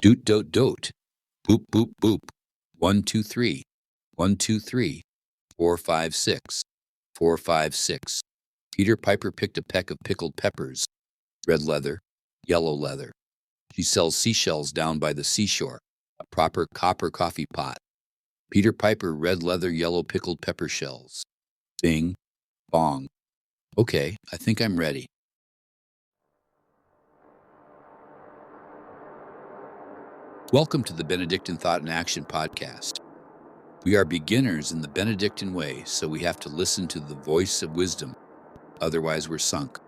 Doot, dote, dote. Boop, boop, boop. 1, 2, 3. 1, 2, 3. 4, 5, 6. 4, 5, 6. Peter Piper picked a peck of pickled peppers. Red leather, yellow leather. She sells seashells down by the seashore. A proper copper coffee pot. Peter Piper, red leather, yellow pickled pepper shells. Bing, bong. Okay, I think I'm ready. Welcome to the Benedictine Thought and Action podcast. We are beginners in the Benedictine way, so we have to listen to the voice of wisdom. Otherwise, we're sunk.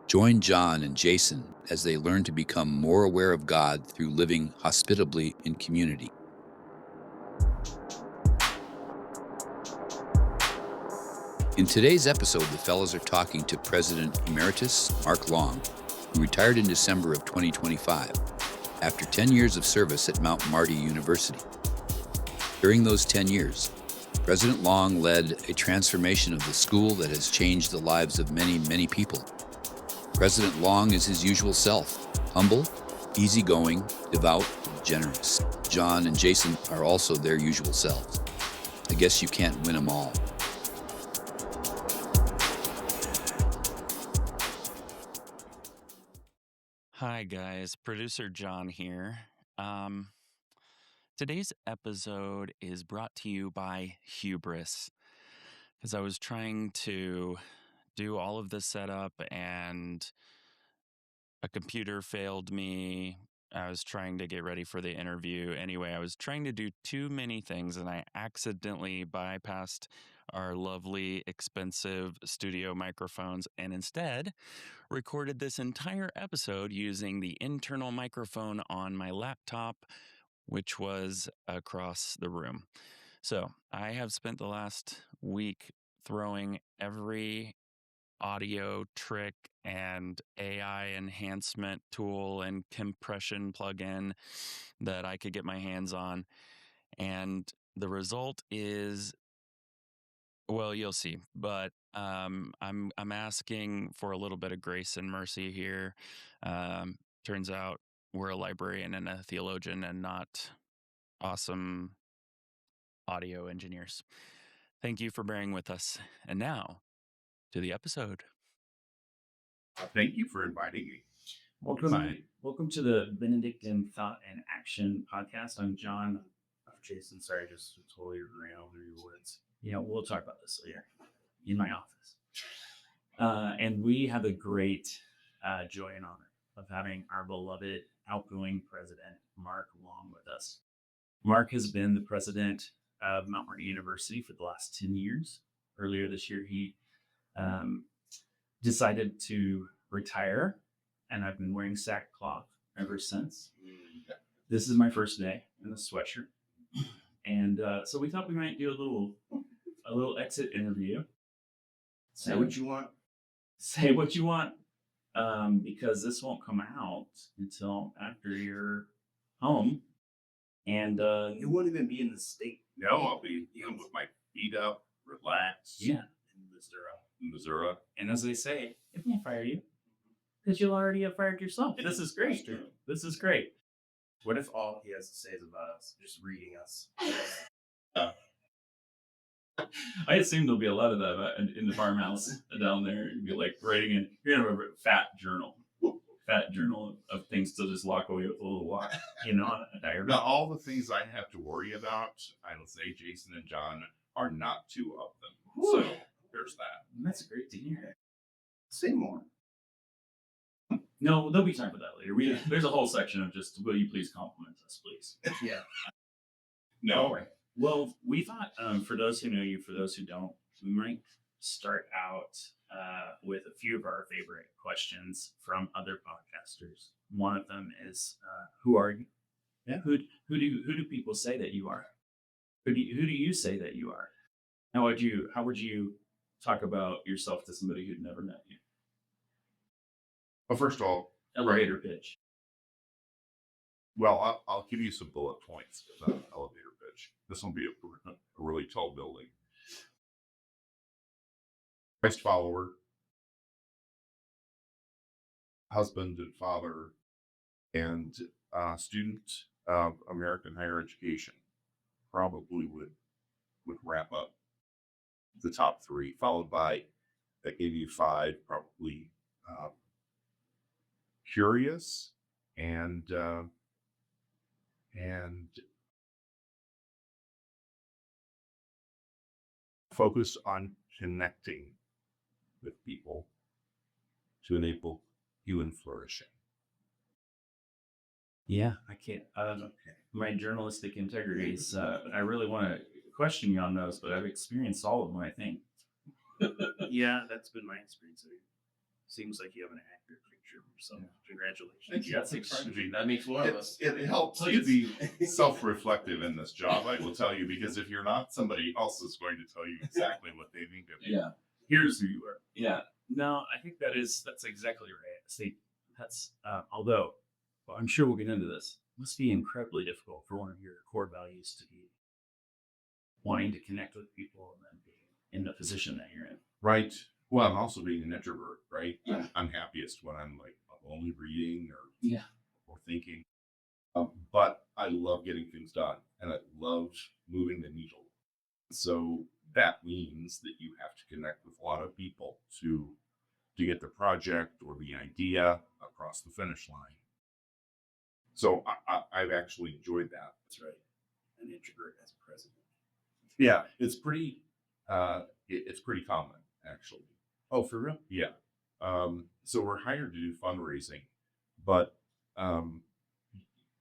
Join John and Jason as they learn to become more aware of God through living hospitably in community. In today's episode, the fellows are talking to President Emeritus Marc Long, who retired in December of 2025 after 10 years of service at Mount Marty University. During those 10 years, President Long led a transformation of the school that has changed the lives of many, many people. President Long is his usual self, humble, easygoing, devout, and generous. John and Jason are also their usual selves. I guess you can't win them all. Hi guys, producer John here. Today's episode is brought to you by Hubris, because I was trying to do all of this setup and a computer failed me. I was trying to get ready for the interview. Anyway, I was trying to do too many things and I accidentally bypassed our lovely, expensive studio microphones and instead recorded this entire episode using the internal microphone on my laptop, which was across the room. So I have spent the last week throwing every audio trick and AI enhancement tool and compression plugin that I could get my hands on. And the result is, well, you'll see, but I'm asking for a little bit of grace and mercy here. Turns out we're a librarian and a theologian and not awesome audio engineers. Thank you for bearing with us. And now to the episode. Thank you for inviting me. Welcome to the Benedictine Thought and Action podcast. I'm John. Jason, sorry, I just totally ran over your words. Yeah, we'll talk about this later in my office. And we have the great joy and honor of having our beloved outgoing president, Marc Long, with us. Marc has been the president of Mount Marty University for the last 10 years. Earlier this year, he decided to retire, and I've been wearing sackcloth ever since. This is my first day in the sweatshirt. And so we thought we might do a little exit interview. Say what you want. Say what you want, because this won't come out until after you're home. And You won't even be in the state. No, I'll be with my feet up, relaxed. Yeah. In Missouri. And as they say, it won't fire you because you'll already have fired yourself. This is great. This is great. What if all he has to say is about us, just reading us? I assume there'll be a lot of that in the farmhouse down there. You'd be like writing in, you're gonna have a fat journal of things to just lock away with a little walk, a diary. Now, all the things I have to worry about, I will say Jason and John are not two of them. Ooh. So there's that. That's great to hear. Say more. No, there'll be time for that later. There's a whole section of just, will you please compliment us, please? Yeah. No. Well, we thought, for those who know you, for those who don't, we might start out with a few of our favorite questions from other podcasters. One of them is, who are you? Yeah. Who do people say that you are? Who do you say that you are? How would you talk about yourself to somebody who'd never met you? Well, first of all, Elevator pitch. Well, I'll give you some bullet points about elevator pitch. This will be a really tall building. Christ follower, husband and father, and student of American higher education probably would wrap up the top three, followed by that gave you five, probably uh, curious and focused on connecting with people to enable human flourishing. Yeah, I can't. My journalistic integrities. I really want to question you on those, but I've experienced all of them, I think. Yeah, that's been my experience. It seems like you have an accurate picture of yourself. Congratulations. That makes one of us. It helps to be self-reflective in this job, I will tell you, because if you're not, somebody else is going to tell you exactly what they think of you. Yeah. Here's who you are. Yeah. No, I think that's exactly right. See, that's although well, I'm sure we'll get into this. It must be incredibly difficult for one of your core values to be wanting to connect with people and then being in the position that you're in. Right. Well, I'm also being an introvert, right? Yeah. I'm happiest when I'm like only reading Yeah. or thinking. But I love getting things done, and I love moving the needle. So that means that you have to connect with a lot of people to get the project or the idea across the finish line. So I've actually enjoyed that. That's right. An introvert as president. Yeah, it's pretty it's pretty common actually. Oh, for real? Yeah. So we're hired to do fundraising, but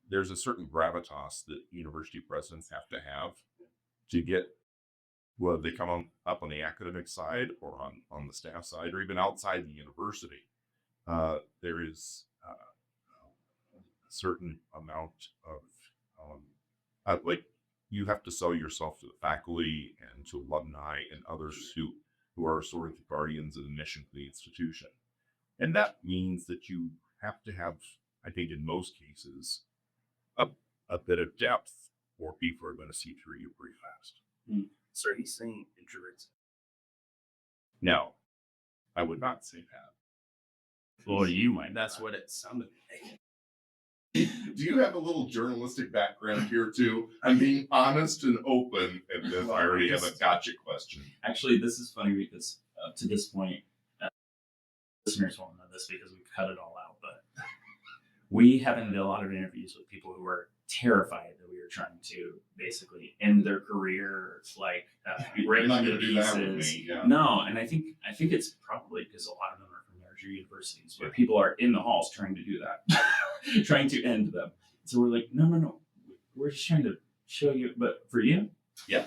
there's a certain gravitas that university presidents have to get, whether they come up on the academic side or on the staff side or even outside the university. There is a certain amount of like you have to sell yourself to the faculty and to alumni and others who are sort of the guardians of the mission of the institution. And that means that you have to have, I think in most cases, a bit of depth, or people are going to see through you pretty fast. So he's saying introverts. No, I would not say that. Well, you might. That's what it sounded like. Do you have a little journalistic background here too? I'm being honest and open, and then I already have a gotcha question. Actually, this is funny because to this point, listeners won't know this because we've cut it all out, but we haven't done a lot of interviews with people who are terrified that we are trying to basically end their career, like You're not going to do that with me. Yeah. No, and I think it's probably because a lot of them are from larger universities where people are in the halls trying to do that, trying to end them. So we're like, no, we're just trying to show you. But for you, yeah,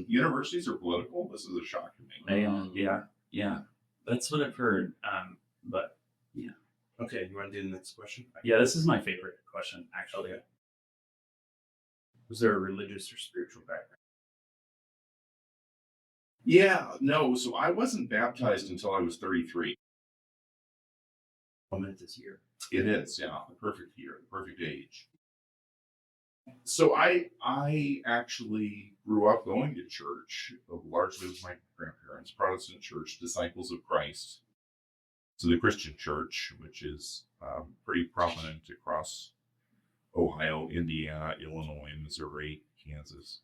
universities are political. This is a shock to me. They are, yeah, that's what I've heard. But yeah. Okay, you want to do the next question? Yeah, this is my favorite question, actually. Okay. Was there a religious or spiritual background? Yeah, no. So I wasn't baptized until I was 33. Momentous year. It is, yeah, the perfect year, the perfect age. So I actually grew up going to church, largely with my grandparents, Protestant church, Disciples of Christ. So the Christian church, which is pretty prominent across Ohio, Indiana, Illinois, Missouri, Kansas.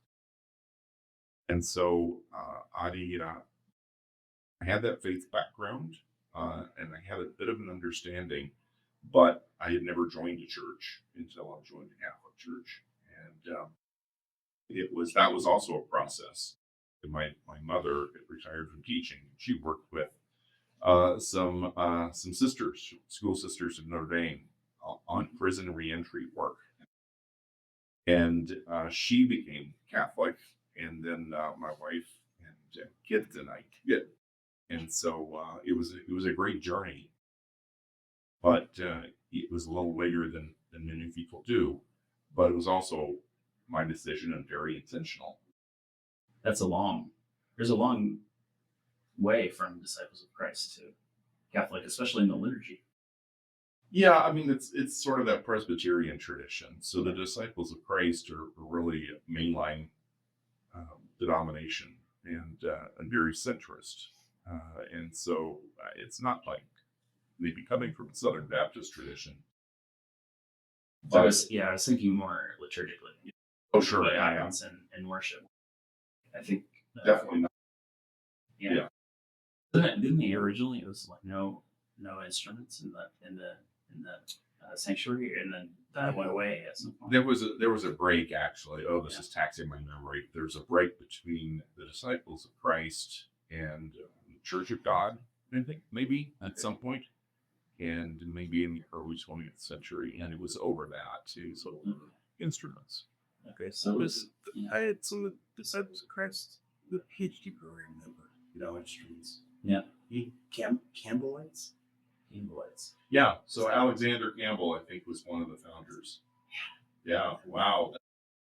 And so I had that faith background, and I had a bit of an understanding, but I had never joined a church until I joined the Catholic Church. And that was also a process. My mother had retired from teaching. She worked with some sisters, school sisters in Notre Dame, on prison reentry work. And she became Catholic, and then my wife and kids and I did. And so it was a great journey, but it was a little later than many people do. But it was also my decision and very intentional. There's a long way from Disciples of Christ to Catholic, especially in the liturgy. Yeah, I mean, it's sort of that Presbyterian tradition. So the Disciples of Christ are really a mainline denomination and very centrist. And so it's not like maybe coming from a Southern Baptist tradition. I was thinking more liturgically. Oh, sure. What Yeah, happens in worship. I think definitely not. Yeah. Yeah. Didn't they originally? It was like no instruments in the sanctuary, and then that went away at some point. There was a break, actually. Oh, this is taxing my memory. There's a break between the disciples of Christ and the Church of God, I think, maybe at some point, and maybe in the early 20th century, and it was over that too. So instruments. Okay, so I had some of the disciples of Christ, the PhD program member, instruments. Yeah. Campbellites. Yeah. So Alexander Campbell, I think, was one of the founders. Yeah. Wow.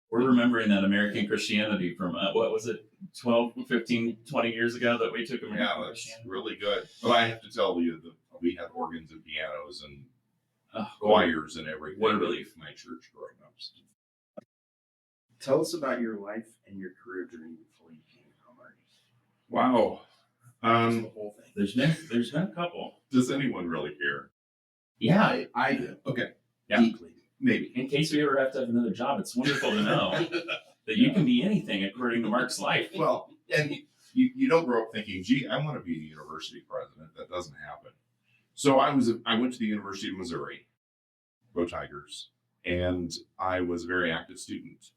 We're remembering that American Christianity from, what was it, 12, 15, 20 years ago that we took American That's Christianity. really good. But I have to tell you that we had organs and pianos and choirs and everything. What a relief. My church growing up. Tell us about your life and your career journey before you came to Marty. Wow. The whole thing. There's been a couple. Does anyone really care? Yeah. I do. Okay. Yeah. Deeply. Maybe. In case we ever have to have another job, it's wonderful to know that you can be anything according to Mark's life. Well, and you don't grow up thinking, gee, I want to be a university president. That doesn't happen. So I went to the University of Missouri, go Tigers, and I was a very active student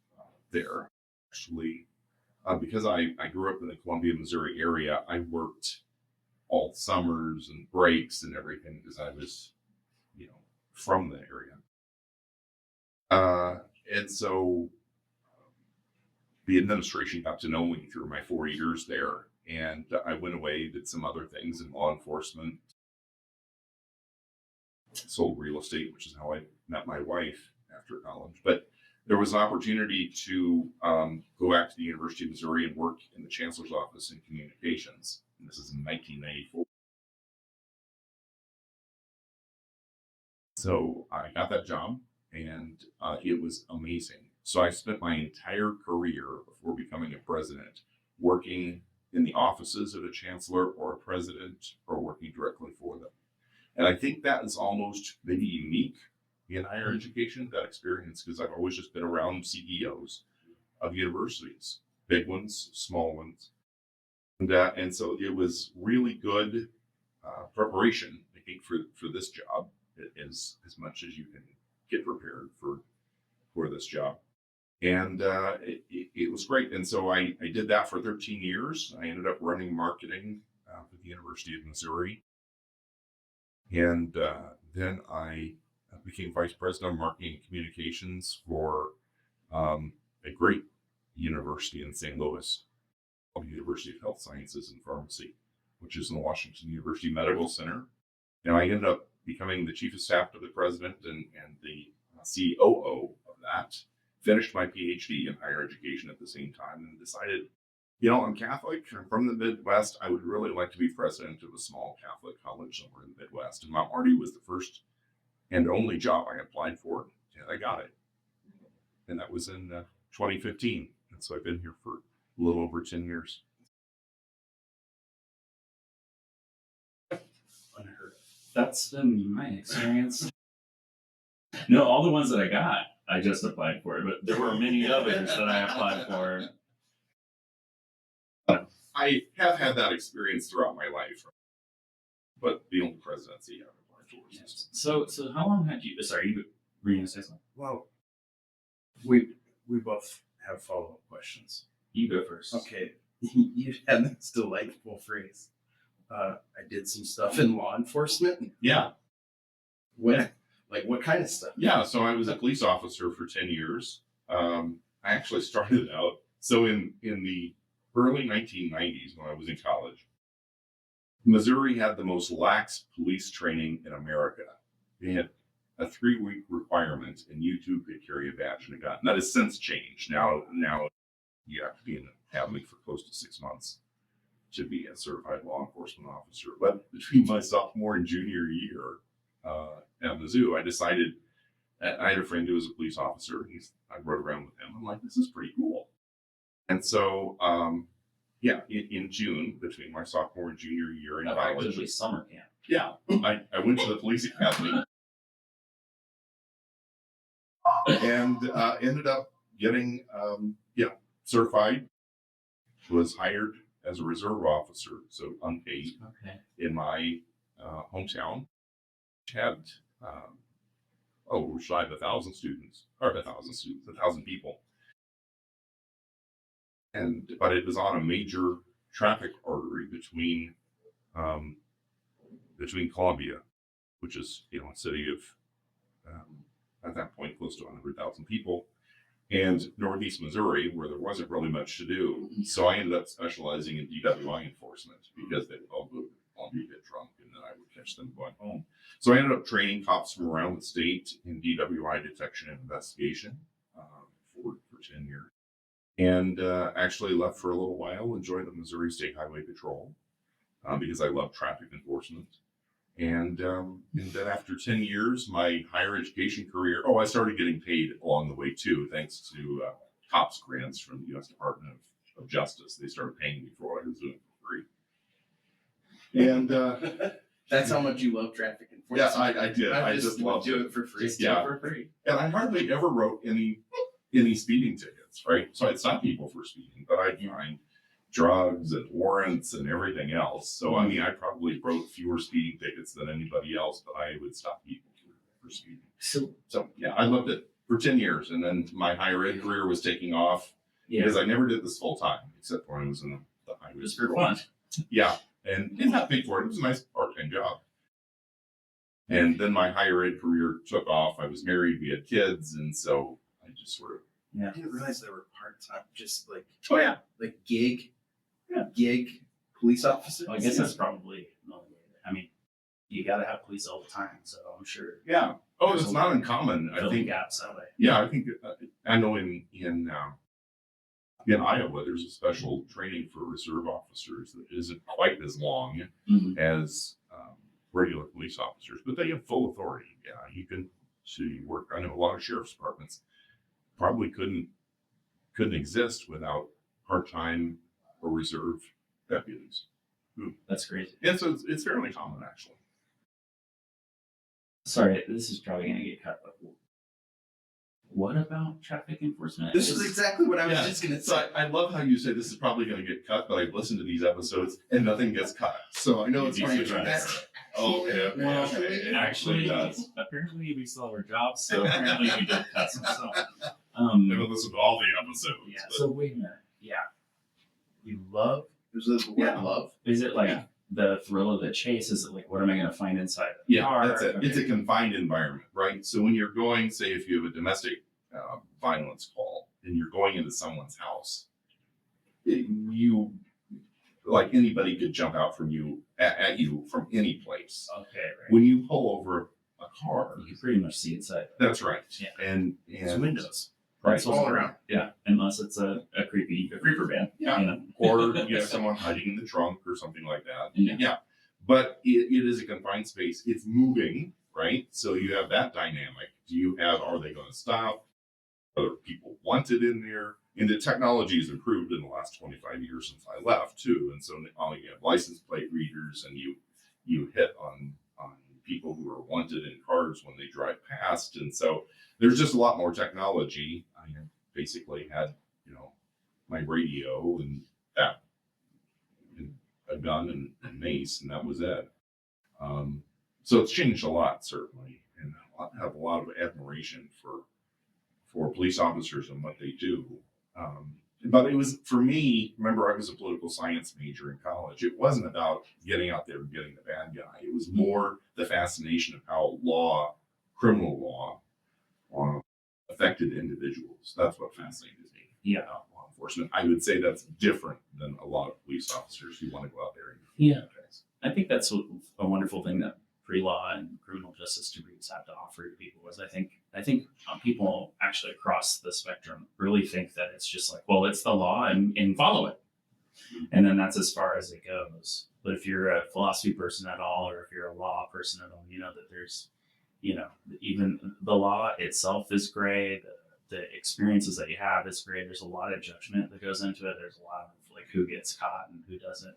there. Actually, because I grew up in the Columbia, Missouri area, I worked all summers and breaks and everything because I was, from the area. And so the administration got to know me through my 4 years there. And I went away, did some other things in law enforcement, sold real estate, which is how I met my wife after college. But there was an opportunity to go back to the University of Missouri and work in the chancellor's office in communications. And this is in 1994. So I got that job, and it was amazing. So I spent my entire career before becoming a president working in the offices of a chancellor or a president or working directly for them. And I think that is almost maybe unique in higher education, that experience, because I've always just been around CEOs of universities, big ones, small ones. And so it was really good preparation, I think, for this job, as much as you can get prepared for this job. And it was great. And so I did that for 13 years. I ended up running marketing for the University of Missouri. And then I became vice president of marketing and communications for a great university in St. Louis, called the University of Health Sciences and Pharmacy, which is in the Washington University Medical Center. And I ended up becoming the chief of staff to the president and the COO of that. Finished my PhD in higher education at the same time and decided, I'm Catholic, I'm from the Midwest. I would really like to be president of a small Catholic college somewhere in the Midwest. And Mount Marty was the first and only job I applied for, and I got it. And that was in 2015. And so I've been here for a little over 10 years. Unheard of. That's been my experience. No, all the ones that I got, I just applied for, but there were many others that I applied for. I have had that experience throughout my life, but the only presidency I've applied for. Yes. So how long had you? Sorry, you were going to say something? Well, we both have follow-up questions. You go first. Okay, you had this delightful phrase. I did some stuff in law enforcement. Yeah. What kind of stuff? Yeah, so I was a police officer for 10 years. I actually started out, so in the early 1990s when I was in college, Missouri had the most lax police training in America. They had a 3-week requirement, and you too could carry a badge and a gun. That has since changed. Now you have to be in the academy for close to 6 months to be a certified law enforcement officer. But between my sophomore and junior year at Mizzou, I decided, I had a friend who was a police officer. I rode around with him. I'm like, this is pretty cool. And so, in June, between my sophomore and junior year in college. Actually summer camp. Yeah, I went to the police academy. and ended up getting certified. Was hired as a reserve officer, so unpaid, in my hometown. Had shy of 1,000 students, or 1,000 people, but it was on a major traffic artery between Columbia, which is a city of at that point close to 100,000 people, and Northeast Missouri, where there wasn't really much to do. So I ended up specializing in DWI enforcement because they would all go to Columbia, get drunk, and then I would catch them going home. So I ended up training cops from around the state in DWI detection and investigation for 10 years. And actually left for a little while and joined the Missouri State Highway Patrol because I love traffic enforcement. And then after 10 years, my higher education career, I started getting paid along the way too, thanks to COPS grants from the U.S. Department of Justice. They started paying me for what I was doing for free. And that's how much you love traffic enforcement. Yes, I did. I just loved do it for free. Just for free. And I hardly ever wrote any speeding tickets, right? So I'd stop people for speeding, but I'd find drugs and warrants and everything else. So I mean, I probably wrote fewer speeding tickets than anybody else, but I would stop people for speeding. So yeah, I loved it for 10 years, and then my higher ed career was taking off because I never did this full time, except when I was in the highway. Just for fun. Yeah, and didn't have to pay for it. It was a nice part-time job. And then my higher ed career took off. I was married, we had kids, and so I just sort of I didn't realize they were part-time, just like like gig police officer. Well, I guess that's probably another way. I mean, you got to have police all the time, so I'm sure. Yeah. Oh, it's not uncommon. I think gaps that way. Yeah, I think I know in Iowa there's a special training for reserve officers that isn't quite as long as regular police officers, but they have full authority. Yeah, you can work. I know a lot of sheriff's departments probably couldn't exist without part-time or reserve deputies. That's crazy. Yeah, so it's fairly common actually. Sorry, this is probably going to get cut, but what about traffic enforcement? This is exactly what I was just going to say. So I love how you say this is probably going to get cut, but I've listened to these episodes and nothing gets cut. So I know it's going to get cut. Oh, yeah. Well, actually, apparently we still have our jobs, so apparently we did cut some stuff. Never listened to all the episodes. Yeah. So wait a minute. Yeah. You love? Is this the word love? Is it like the thrill of the chase? Is it like, what am I going to find inside the car? That's it. Okay. It's a confined environment, right? So when you're going, say if you have a domestic violence call and you're going into someone's house, you, like anybody could jump out from you at you from any place. Okay, right. When you pull over a car, you pretty much see inside. That's right. Yeah. And it's windows. Right. All around. Yeah. Unless it's a creeper van. Yeah. You know? Or you have someone hiding in the trunk or something like that. Yeah. But it is a confined space. It's moving, right? So you have that dynamic. Are they going to stop? Are there people wanted in there? And the technology has improved in the last 25 years since I left too. And so now you have license plate readers and you hit on people who are wanted in cars when they drive past. And so there's just a lot more technology. I basically had, my radio and that, and a gun and mace, and that was it. So it's changed a lot, certainly. And I have a lot of admiration for police officers and what they do. But it was, for me, remember I was a political science major in college. It wasn't about getting out there and getting the bad guy. It was more the fascination of how criminal law, affected individuals. That's what fascinated me. Yeah. Law enforcement. I would say that's different than a lot of police officers who want to go out there. I think that's a wonderful thing that pre-law and criminal justice degrees have to offer to people. Is I think people actually across the spectrum really think that it's just like, well, it's the law and follow it, and then that's as far as it goes. But if you're a philosophy person at all, or if you're a law person at all, you know that there's, even the law itself is gray. The experiences that you have is great. There's a lot of judgment that goes into it. There's a lot of like who gets caught and who doesn't,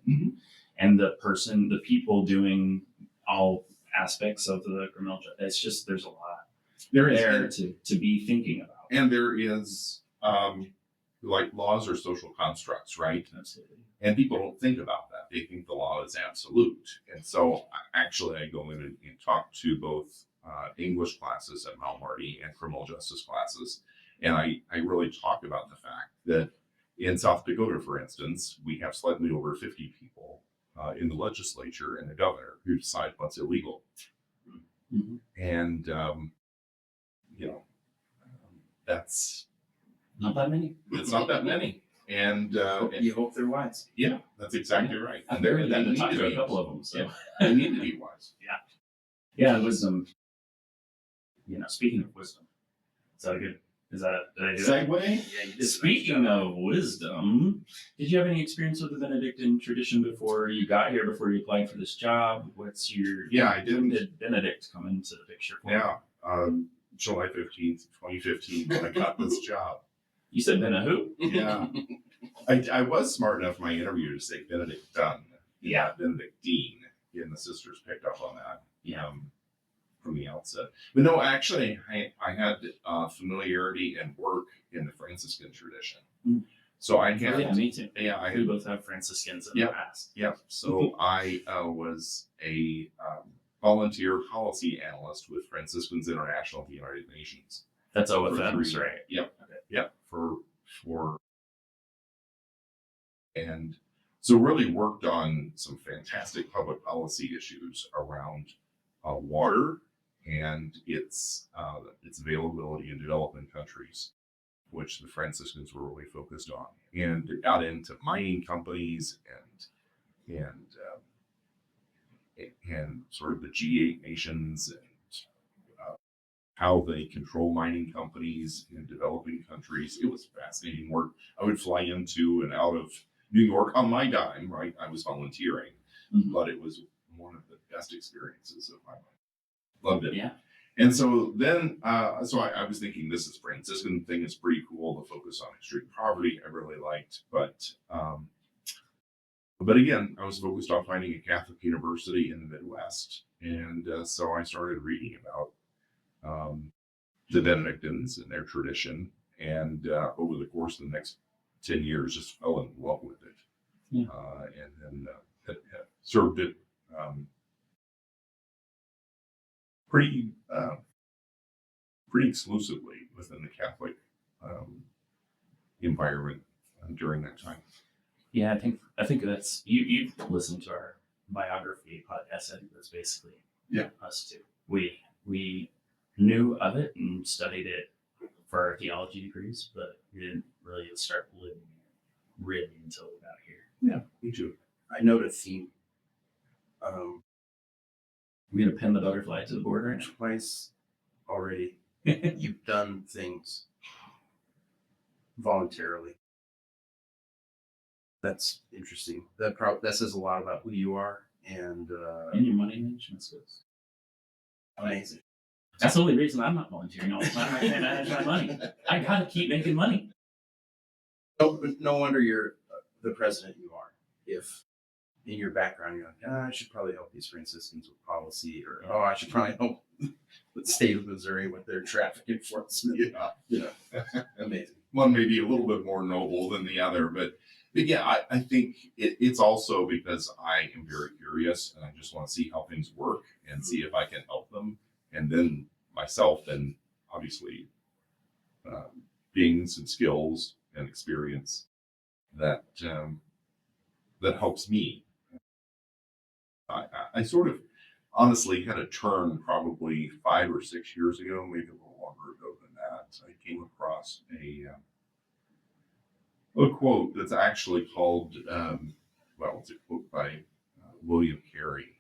and the people doing all aspects of the criminal justice. It's just, there's a lot. There is, there to be thinking about. and there is like laws are social constructs, right? Absolutely. And people don't think about that. They think the law is absolute. And so actually I go in and talk to both English classes at Mount Marty and criminal justice classes. And I really talk about the fact that in South Dakota, for instance, we have slightly over 50 people in the legislature and the governor who decide what's illegal. Mm-hmm. And, that's Not that many. it's not that many. And You hope they're wise. yeah, that's exactly right. I've And they're barely they gotten to need talk to to a be, couple of them. So they need to be wise. yeah, wisdom. Speaking of wisdom, did I do that? Segue. Yeah, you did. Speaking of wisdom, did you have any experience with the Benedictine tradition before you got here, before you applied for this job? What's your... Yeah, I didn't. When did Benedict come into the picture for you? Yeah, July 15th, 2015, when I got this job. You said who? Yeah, I was smart enough in my interview to say Benedict Dunn. Yeah. Benedictine. And the sisters picked up on that. Yeah. From the outset. But no, actually, I had familiarity and work in the Franciscan tradition. Mm. So I Oh, had, yeah, me too. yeah, We both have Franciscans in the past. Yep. So I was a volunteer policy analyst with Franciscans International at the United Nations. That's For OFMs, 3 right? Yep. Okay. Yep. And so really worked on some fantastic public policy issues around water and its availability in developing countries, which the Franciscans were really focused on, and got into mining companies and sort of the G8 nations and how they control mining companies in developing countries. It was fascinating work. I would fly into and out of New York on my dime, right? I was volunteering, but it was one of the best experiences of my life. Loved it. Yeah. And so then, I was thinking this is Franciscan thing is pretty cool. The focus on extreme poverty I really liked, but again, I was focused on finding a Catholic university in the Midwest, and so I started reading about the Benedictines and their tradition, and over the course of the next 10 years, just fell in love with it, and then served it. Pretty exclusively within the Catholic environment during that time. Yeah, I think that's you listened to our biography podcast. I think that's basically us too. We knew of it and studied it for our theology degrees, but we didn't really start living it really until we got here. Yeah, me too. I note a theme. We're gonna pin the butterfly to the border. Twice already, you've done things voluntarily. That's interesting. That says a lot about who you are and your money management skills. amazing. That's the only reason I'm not volunteering all the time. I can't manage my money. I gotta keep making money. No wonder you're the president you are. If in your background you're like, I should probably help these Franciscans with policy, or I should probably help the state of Missouri with their traffic enforcement. Yeah. Amazing. One may be a little bit more noble than the other, but yeah, I think it's also because I am very curious and I just want to see how things work and see if I can help them. And then myself, and obviously gains and skills and experience that helps me. I sort of honestly had a turn probably 5 or 6 years ago, maybe a little longer ago than that. I came across a quote that's actually called, it's a quote by William Carey,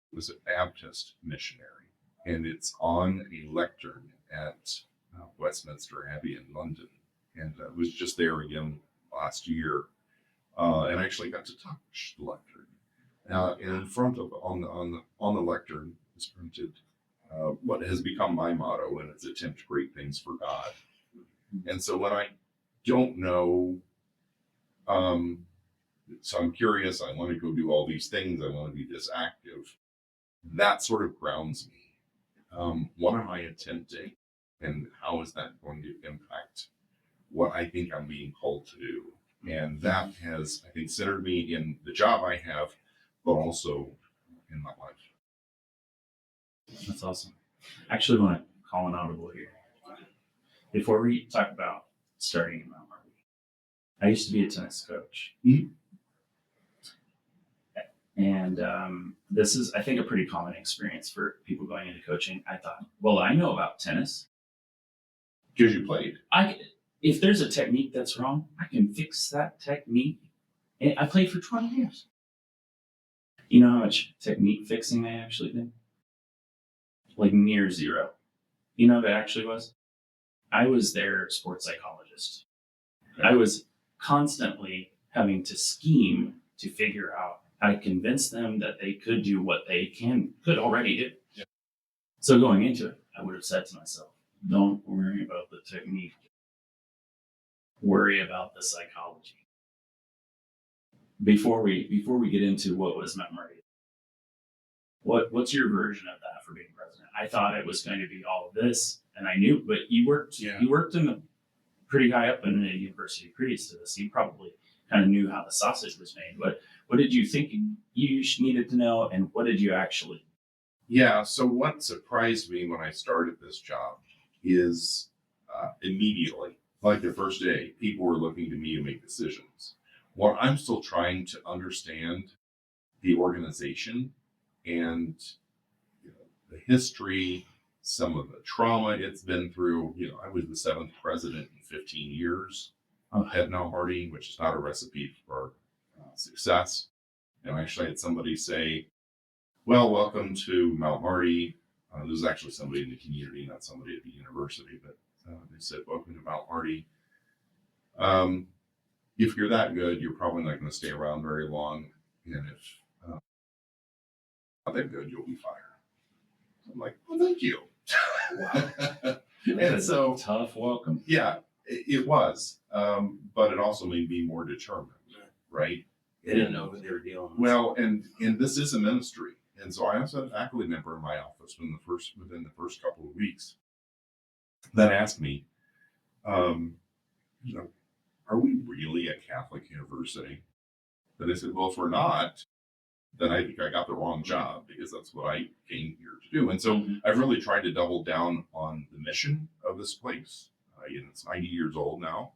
who was a Baptist missionary, and it's on a lectern at Westminster Abbey in London. And I was just there again last year, and I actually got to touch the lectern. And in front of on the lectern is printed what has become my motto, and it's attempt great things for God. And so when I don't know, so I'm curious, I want to go do all these things, I want to be this active, that sort of grounds me. what am I attempting, and how is that going to impact what I think I'm being called to do? And that has, I think, centered me in the job I have, but also in my life. That's awesome. I actually want to call an audible here. Before we talk about starting in Mount Marty, I used to be a tennis coach. Mhm. And this is, I think, a pretty common experience for people going into coaching. I thought, well, I know about tennis. Because you played. If there's a technique that's wrong, I can fix that technique. And I played for 20 years. You know how much technique fixing I actually did? Like near zero. You know what it actually was? I was their sports psychologist. I was constantly having to scheme to figure out how to convince them that they could do what they could already do. Yeah. So going into it, I would have said to myself, don't worry about the technique. Worry about the psychology. Before we get into what was Mount Marty, what's your version of that for being president? I thought it was going to be all of this, and I knew, but you worked in the pretty high up in the university previous to this. You probably kind of knew how the sausage was made. What did you think you needed to know, and what did you actually? Yeah. So what surprised me when I started this job is immediately, like the first day, people were looking to me to make decisions. While I'm still trying to understand the organization and the history, some of the trauma it's been through. I was the 7th president in 15 years at Mount Marty, which is not a recipe for success. And I actually had somebody say, well, welcome to Mount Marty. There was actually somebody in the community, not somebody at the university, but they said, welcome to Mount Marty. If you're that good, you're probably not going to stay around very long. And if not that good, you'll be fired. I'm like, well, thank you. Wow. And so, tough welcome. yeah, it was. But it also made me more determined, right? They didn't know who they were dealing with. Well, and this is a ministry. And so I also had a faculty member in my office within the first couple of weeks that asked me, are we really a Catholic university? And I said, well, if we're not, then I think I got the wrong job, because that's what I came here to do. And so I've really tried to double down on the mission of this place. It's 90 years old now,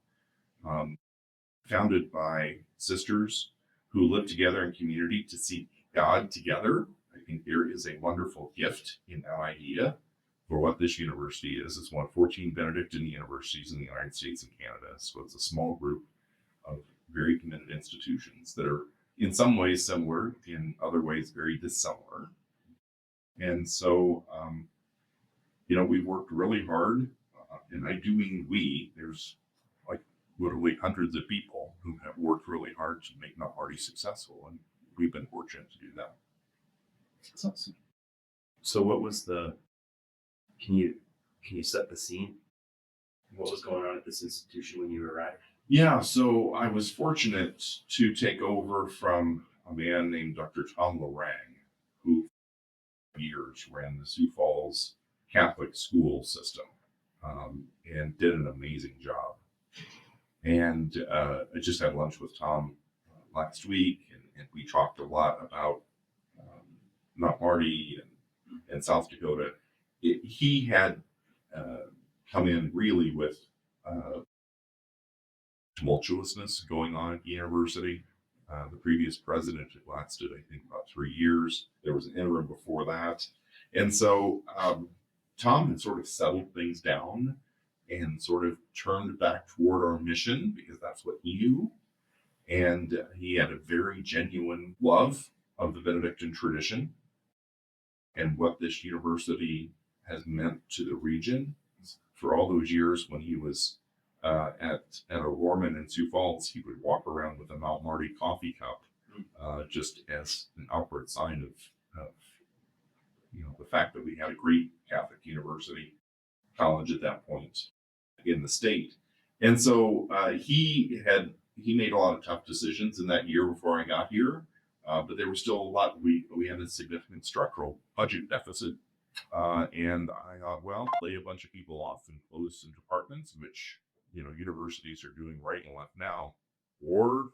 founded by sisters who live together in community to seek God together. I think there is a wonderful gift in that idea for what this university is. It's one of 14 Benedictine universities in the United States and Canada. So it's a small group of very committed institutions that are in some ways similar, in other ways very dissimilar. And so, we've worked really hard, and I do mean we. There's like literally hundreds of people who have worked really hard to make Mount Marty successful, and we've been fortunate to do that. That's awesome. So what was can you set the scene? What was going on at this institution when you arrived? Yeah, so I was fortunate to take over from a man named Dr. Tom Lorang, who for years ran the Sioux Falls Catholic school system, and did an amazing job. And I just had lunch with Tom last week, and we talked a lot about Mount Marty and South Dakota. He had come in really with tumultuousness going on at the university. The previous president had lasted, I think, about 3 years. There was an interim before that. And so Tom had sort of settled things down and sort of turned back toward our mission, because that's what he knew. And he had a very genuine love of the Benedictine tradition and what this university has meant to the region. For all those years when he was at O'Gorman in Sioux Falls, he would walk around with a Mount Marty coffee cup, just as an outward sign of the fact that we had a great Catholic university college at that point in the state. And so he made a lot of tough decisions in that year before I got here, but there was still a lot. We had a significant structural budget deficit And I thought, well, lay a bunch of people off and close some departments, which, universities are doing right and left now, or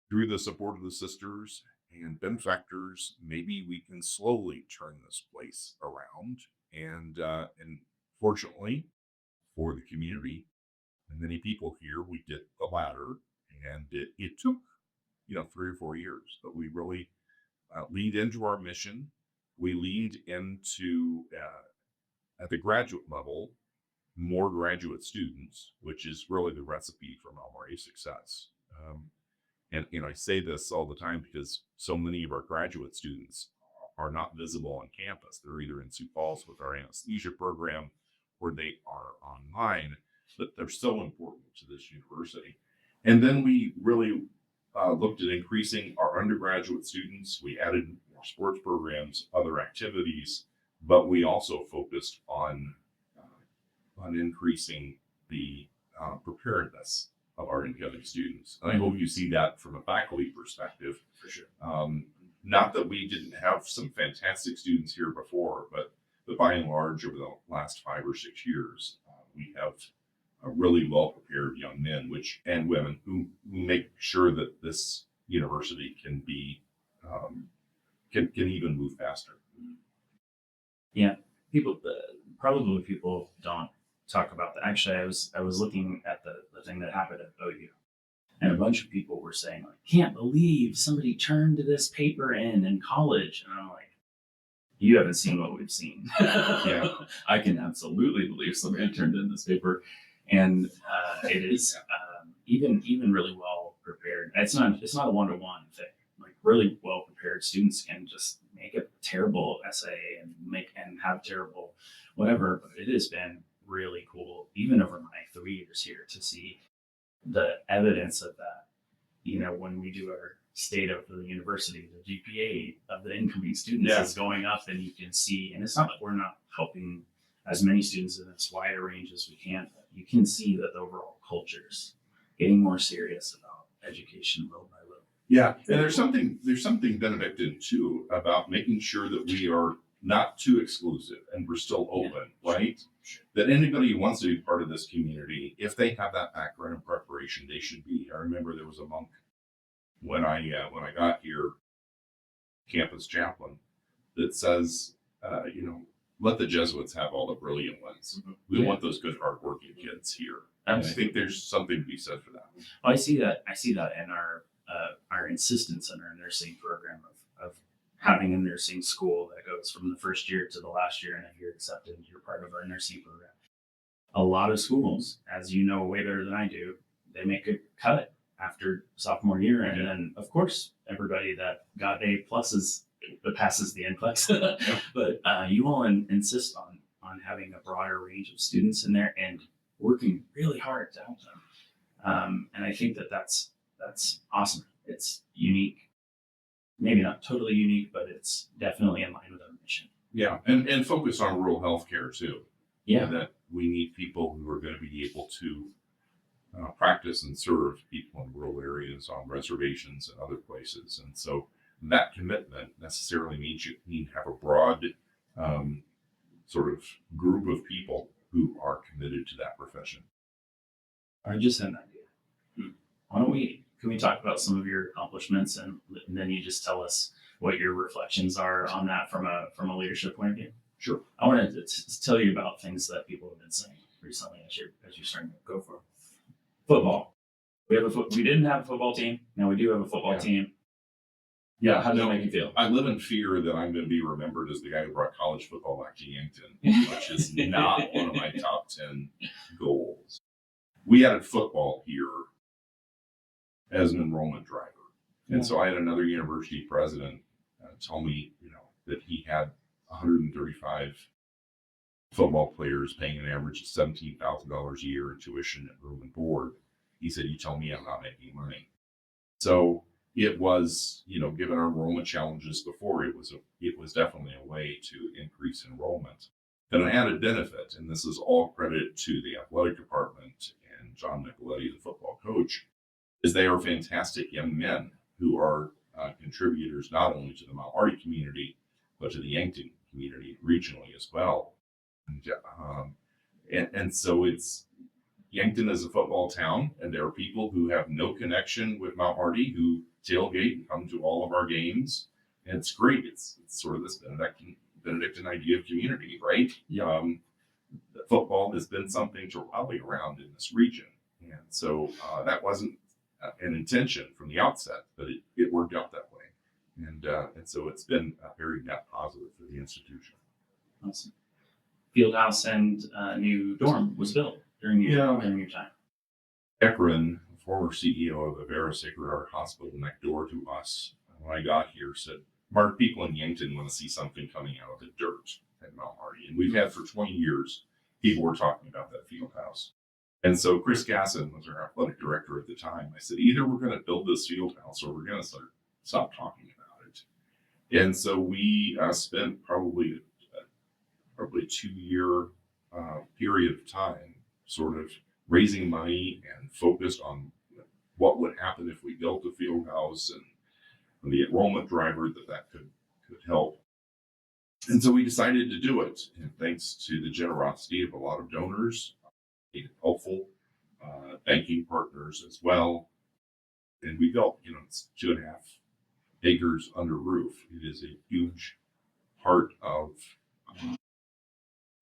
through the support of the sisters and benefactors, maybe we can slowly turn this place around. And fortunately for the community and many people here, we did the latter, and it took 3 or 4 years, but we really lead into our mission. We lead into at the graduate level more graduate students, which is really the recipe for Mount Marty success. And I say this all the time because so many of our graduate students are not visible on campus. They're either in Sioux Falls with our anesthesia program, or they are online, but they're so important to this university. And then we really looked at increasing our undergraduate students. We added more sports programs, other activities, but we also focused on increasing the preparedness of our incoming students. And I hope you see that from a faculty perspective. For sure. Not that we didn't have some fantastic students here before, but by and large, over the last 5 or 6 years, we have really well-prepared young men and women who make sure that this university can be can even move faster. Yeah, people don't talk about that. Actually, I was looking at the thing that happened at OU, and a bunch of people were saying, like, can't believe somebody turned this paper in college. And I'm like, you haven't seen what we've seen. Yeah. I can absolutely believe somebody turned in this paper. And it is even really well prepared. It's not a one-to-one thing. Like, really well prepared students can just make a terrible essay and have terrible whatever. But it has been really cool, even over my 3 years here, to see the evidence of that. When we do our state of the university, the GPA of the incoming students is going up, and you can see, and it's not that we're not helping as many students in as wide a range as we can, but you can see that the overall culture's getting more serious about education little by little. Yeah, and there's something Benedictine too about making sure that we are not too exclusive and we're still open, right? Sure. That anybody who wants to be part of this community, if they have that background and preparation, they should be. I remember there was a monk when I got here, campus chaplain, that says, let the Jesuits have all the brilliant ones. Mm-hmm. We want those good, hardworking kids here. And I think there's something to be said for that. Well, I see that in our insistence in our nursing program of having a nursing school that goes from the first year to the last year, and if you're accepted, you're part of our nursing program. A lot of schools, as you know way better than I do, they make a cut after sophomore year, and then of course everybody that got A pluses passes the NCLEX. But you all insist on having a broader range of students in there and working really hard to help them. And I think that's awesome. It's unique. Maybe not totally unique, but it's definitely in line with our mission. Yeah, and focus on rural healthcare too. Yeah, that we need people who are going to be able to practice and serve people in rural areas, on reservations and other places. And so that commitment necessarily means you need to have a broad sort of group of people who are committed to that profession. I just had an idea. Can we talk about some of your accomplishments, and then you just tell us what your reflections are on that from a leadership point of view? Sure. I wanted to tell you about things that people have been saying recently as you're starting to go for football. We didn't have a football team. Now we do have a football team. Yeah, how does that make you feel? I live in fear that I'm going to be remembered as the guy who brought college football back to Yankton, which is not one of my top 10 goals. We added football here as an enrollment driver. And so I had another university president tell me, that he had 135 football players paying an average of $17,000 a year in tuition and room and board. He said, you tell me I'm not making money. So it was, given our enrollment challenges before, it was definitely a way to increase enrollment. And an added benefit, and this is all credit to the athletic department and John Nicoletti, the football coach, is they are fantastic young men who are contributors not only to the Mount Marty community, but to the Yankton community regionally as well. And so Yankton is a football town, and there are people who have no connection with Mount Marty who tailgate and come to all of our games. And it's great. It's sort of this Benedictine idea of community, right? Football has been something to rally around in this region. And so that wasn't an intention from the outset, but it worked out that way. And so it's been a very net positive for the institution. Awesome. Fieldhouse and a new dorm was built during your time. Ekron, former CEO of Avera Sacred Heart Hospital next door to us, when I got here, said, Mark, people in Yankton want to see something coming out of the dirt at Mount Marty. And we've had for 20 years, people were talking about that field house. And so Chris Gasson was our athletic director at the time. I said, either we're going to build this field house or we're going to stop talking about it. And so we spent probably a 2-year period of time sort of raising money and focused on what would happen if we built a field house and the enrollment driver that could help. And so we decided to do it. And thanks to the generosity of a lot of donors, helpful banking partners as well. And we built, it's 2.5 acres under roof. It is a huge part of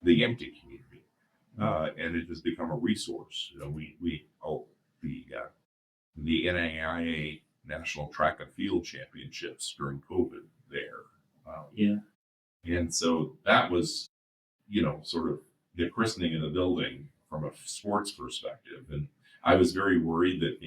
the Yankton community. And it has become a resource. We held the NAIA National Track and Field Championships during COVID there. And so that was, sort of the christening of the building from a sports perspective. And I was very worried that,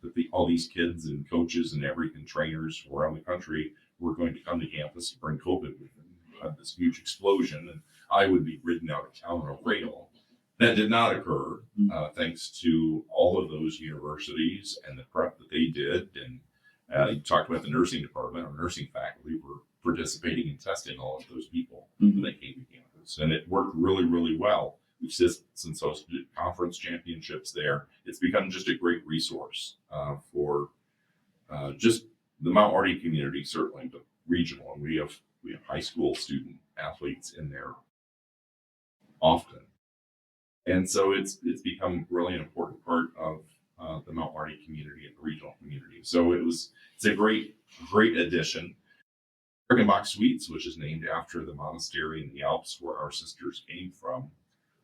that all these kids and coaches and trainers around the country were going to come to campus and bring COVID with them. Had this huge explosion, and I would be ridden out of town on a rail. That did not occur, thanks to all of those universities and the prep that they did. And you talked about the nursing department. Our nursing faculty were participating in testing all of those people when they came to campus. And it worked really, really well. We've since hosted conference championships there. It's become just a great resource for just the Mount Marty community, certainly, but regional. And we have high school student athletes in there often. And so it's become really an important part of the Mount Marty community and the regional community. So it's a great addition. Bergenbach Suites, which is named after the monastery in the Alps where our sisters came from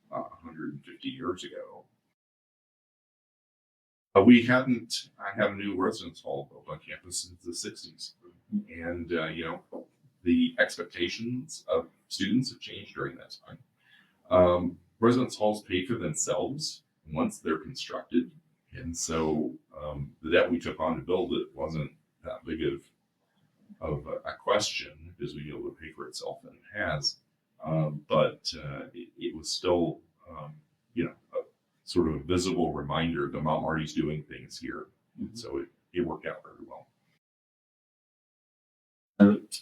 150 years ago. We hadn't had a new residence hall built on campus since the 60s. And, the expectations of students have changed during that time. Residence halls pay for themselves once they're constructed. And so the debt we took on to build it wasn't that big of a question because we were able to pay for itself, and it has. But it was still, a sort of a visible reminder that Mount Marty's doing things here. And so it worked out very well.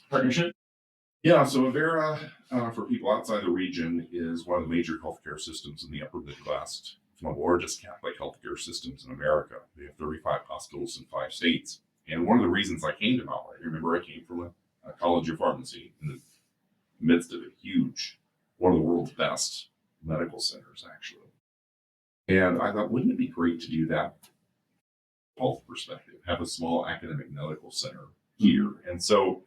Partnership? Yeah, so Avera, for people outside the region, is one of the major healthcare systems in the upper Midwest. It's one of the largest Catholic healthcare systems in America. They have 35 hospitals in 5 states. And one of the reasons I came to Mount Marty, remember I came from a college of pharmacy in the midst of a huge, one of the world's best medical centers, actually. And I thought, wouldn't it be great to do that health perspective, have a small academic medical center here? And so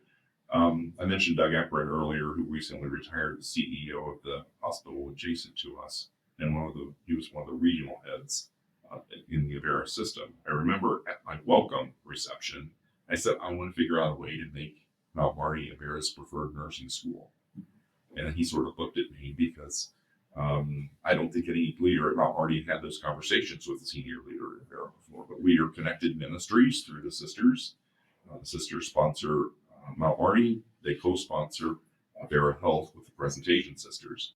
I mentioned Doug Epred earlier, who recently retired as CEO of the hospital adjacent to us, and he was one of the regional heads in the Avera system. I remember at my welcome reception, I said, I want to figure out a way to make Mount Marty Avera's preferred nursing school. And he sort of looked at me because I don't think any leader at Mount Marty had those conversations with the senior leader at Avera before, but we are connected ministries through the sisters. The sisters sponsor Mount Marty. They co-sponsor Avera Health with the Presentation Sisters.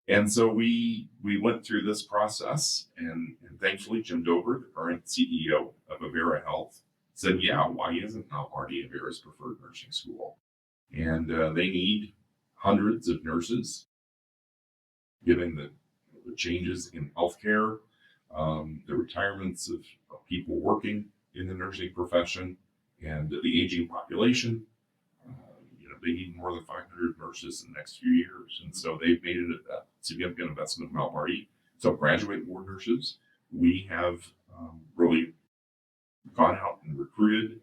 And so we went through this process, and thankfully Jim Dover, the current CEO of Avera Health, said, yeah, why isn't Mount Marty Avera's preferred nursing school? And they need hundreds of nurses, given the changes in healthcare, the retirements of people working in the nursing profession, and the aging population. they need more than 500 nurses in the next few years. And so they've made it a significant investment in Mount Marty. So graduate more nurses. We have really gone out and recruited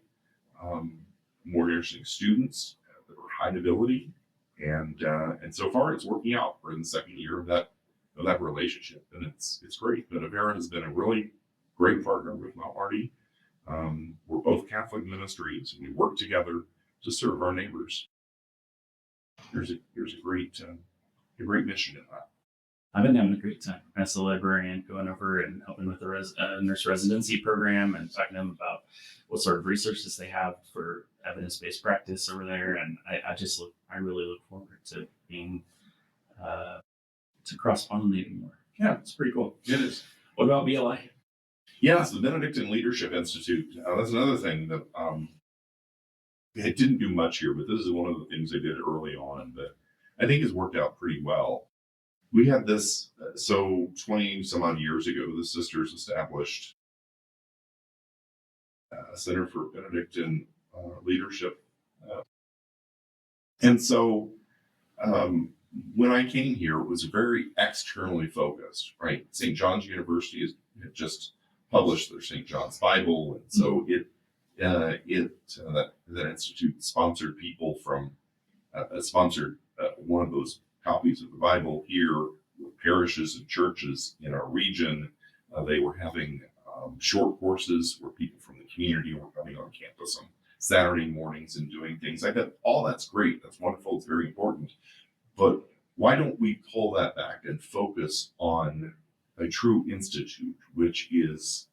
more nursing students that are high ability. And so far it's working out. We're in the second year of that relationship, and it's great. Benevera has been a really great partner with Mount Marty. We're both Catholic ministries, and we work together to serve our neighbors. There's a great mission in that. I've been having a great time as a librarian, going over and helping with the nurse residency program and talking to them about what sort of resources they have for evidence-based practice over there. And I really look forward to being to cross-pollinating more. Yeah, it's pretty cool. It is. What about BLI? Yes, the Benedictine Leadership Institute. That's another thing that it didn't do much here, but this is one of the things they did early on that I think has worked out pretty well. We had this, 20 some odd years ago, the sisters established a Center for Benedictine Leadership. And so when I came here, it was very externally focused, right? St. John's University had just published their St. John's Bible. And so that institute sponsored people from, sponsored one of those copies of the Bible here, parishes and churches in our region. They were having short courses where people from the community were coming on campus on Saturday mornings and doing things. I thought, all that's great. That's wonderful. It's very important. But why don't we pull that back and focus on a true institute, which is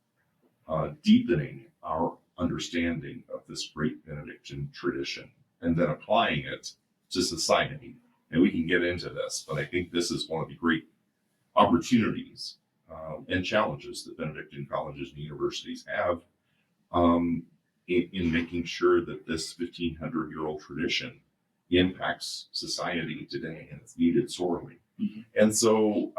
deepening our understanding of this great Benedictine tradition and then applying it to society? And we can get into this, but I think this is one of the great opportunities and challenges that Benedictine colleges and universities have in making sure that this 1,500-year-old tradition impacts society today, and it's needed sorely. Mm-hmm. And so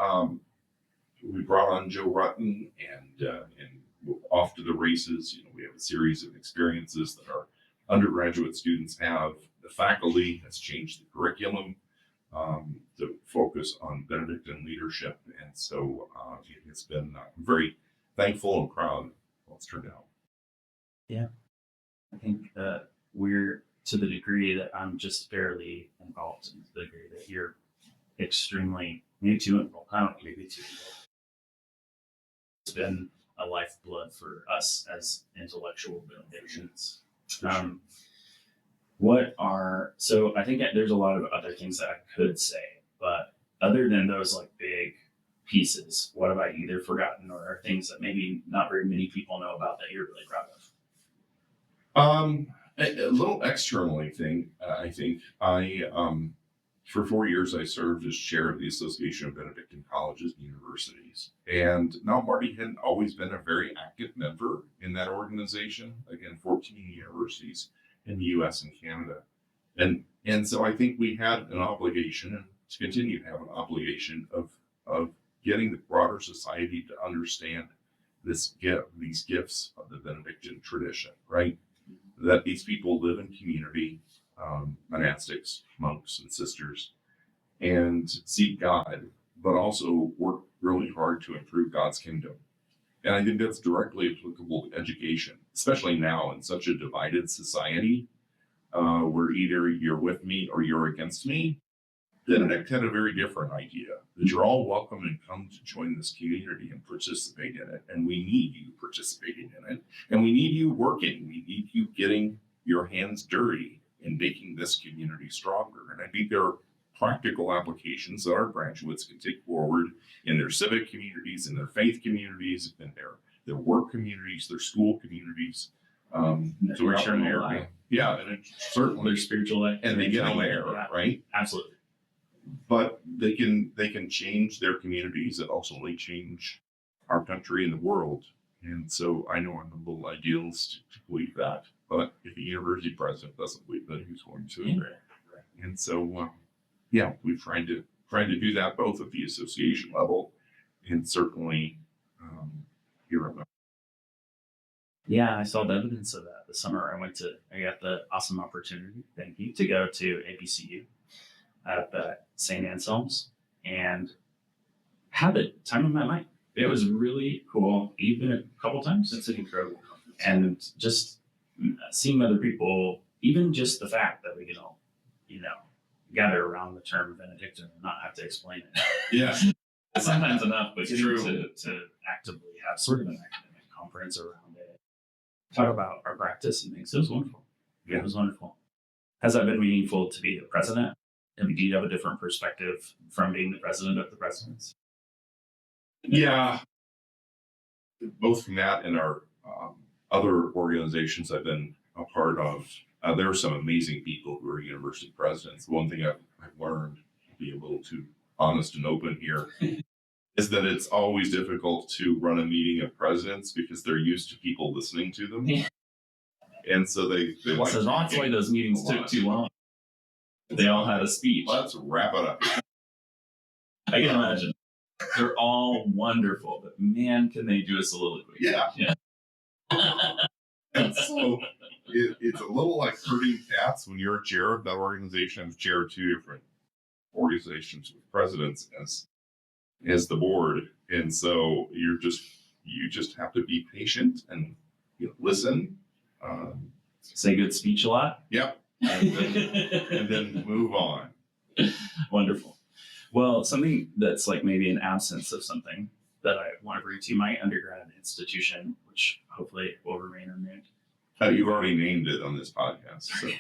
we brought on Joe Rutten, and we're off to the races. We have a series of experiences that our undergraduate students have. The faculty has changed the curriculum to focus on Benedictine leadership. And so it's been very thankful and proud of how it's turned out. Yeah. I think we're, to the degree that I'm just barely involved, and to the degree that you're extremely, maybe too involved. I don't know, maybe too involved. It's been a lifeblood for us as intellectual Benedictines. So I think there's a lot of other things that I could say, but other than those like big pieces, what have I either forgotten or are things that maybe not very many people know about that you're really proud of? A little externally thing, I think for 4 years, I served as chair of the Association of Benedictine Colleges and Universities. And Mount Marty had always been a very active member in that organization. Again, 14 universities in the US and Canada. And so I think we had an obligation, and to continue to have an obligation of getting the broader society to understand these gifts of the Benedictine tradition, right? That these people live in community, monastics, monks, and sisters, and seek God, but also work really hard to improve God's kingdom. And I think that's directly applicable to education, especially now in such a divided society where either you're with me or you're against me. Benedict had a very different idea, that you're all welcome and come to join this community and participate in it. And we need you participating in it. And we need you working. We need you getting your hands dirty in making this community stronger. And I think there are practical applications that our graduates can take forward in their civic communities, in their faith communities, in their work communities, their school communities. Throughout America. Yeah, and it's certainly Their spiritual life. and they get aware, Yeah. right? Absolutely. But they can change their communities and ultimately change our country and the world. And so I know I'm a little idealist to believe that, but if a university president doesn't believe that, who's going to? Yeah. And so, we've tried to do that both at the association level and certainly here at Yeah, I saw the evidence of that this summer. I got the awesome opportunity, thank you, to go to APCU at St. Anselm's and had the time of my life. It was really cool, even a couple times. It's incredible. And just seeing other people, even just the fact that we can all, gather around the term Benedictine and not have to explain it. Yeah. Sometimes enough, but getting True. to actively have sort of an academic conference around it, talk about our practice and things. It was wonderful. Yeah. It was wonderful. Has that been meaningful to be the president? And do you have a different perspective from being the president of the presidents? Yeah. Both from that and our other organizations I've been a part of, there are some amazing people who are university presidents. One thing I've learned, to be a little too honest and open here, is that it's always difficult to run a meeting of presidents because they're used to people listening to them. Yeah. And so they like, So that's why those meetings took too long. They all had a speech. let's wrap it up. I can imagine. They're all wonderful, but man, can they do a soliloquy? Yeah. Yeah. And so it's a little like herding cats when you're a chair of that organization. I've chaired two different organizations with presidents as the board, and so you just have to be patient and listen. Say good speech a lot. Yep, and then move on. Wonderful. Well, something that's like maybe an absence of something that I want to bring to my undergrad institution, which hopefully will remain unnamed. You've already named it on this podcast. So.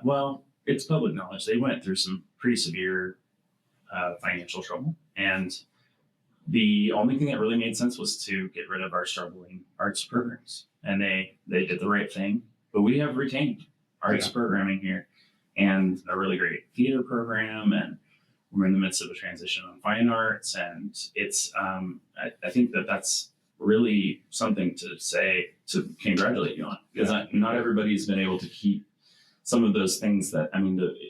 Well, it's public knowledge. They went through some pretty severe financial trouble. And the only thing that really made sense was to get rid of our struggling arts programs. And they did the right thing. But we have retained arts programming here and a really great theater program. And we're in the midst of a transition on fine arts. And it's, I think that's really something to congratulate you on, because not everybody's been able to keep some of those things that,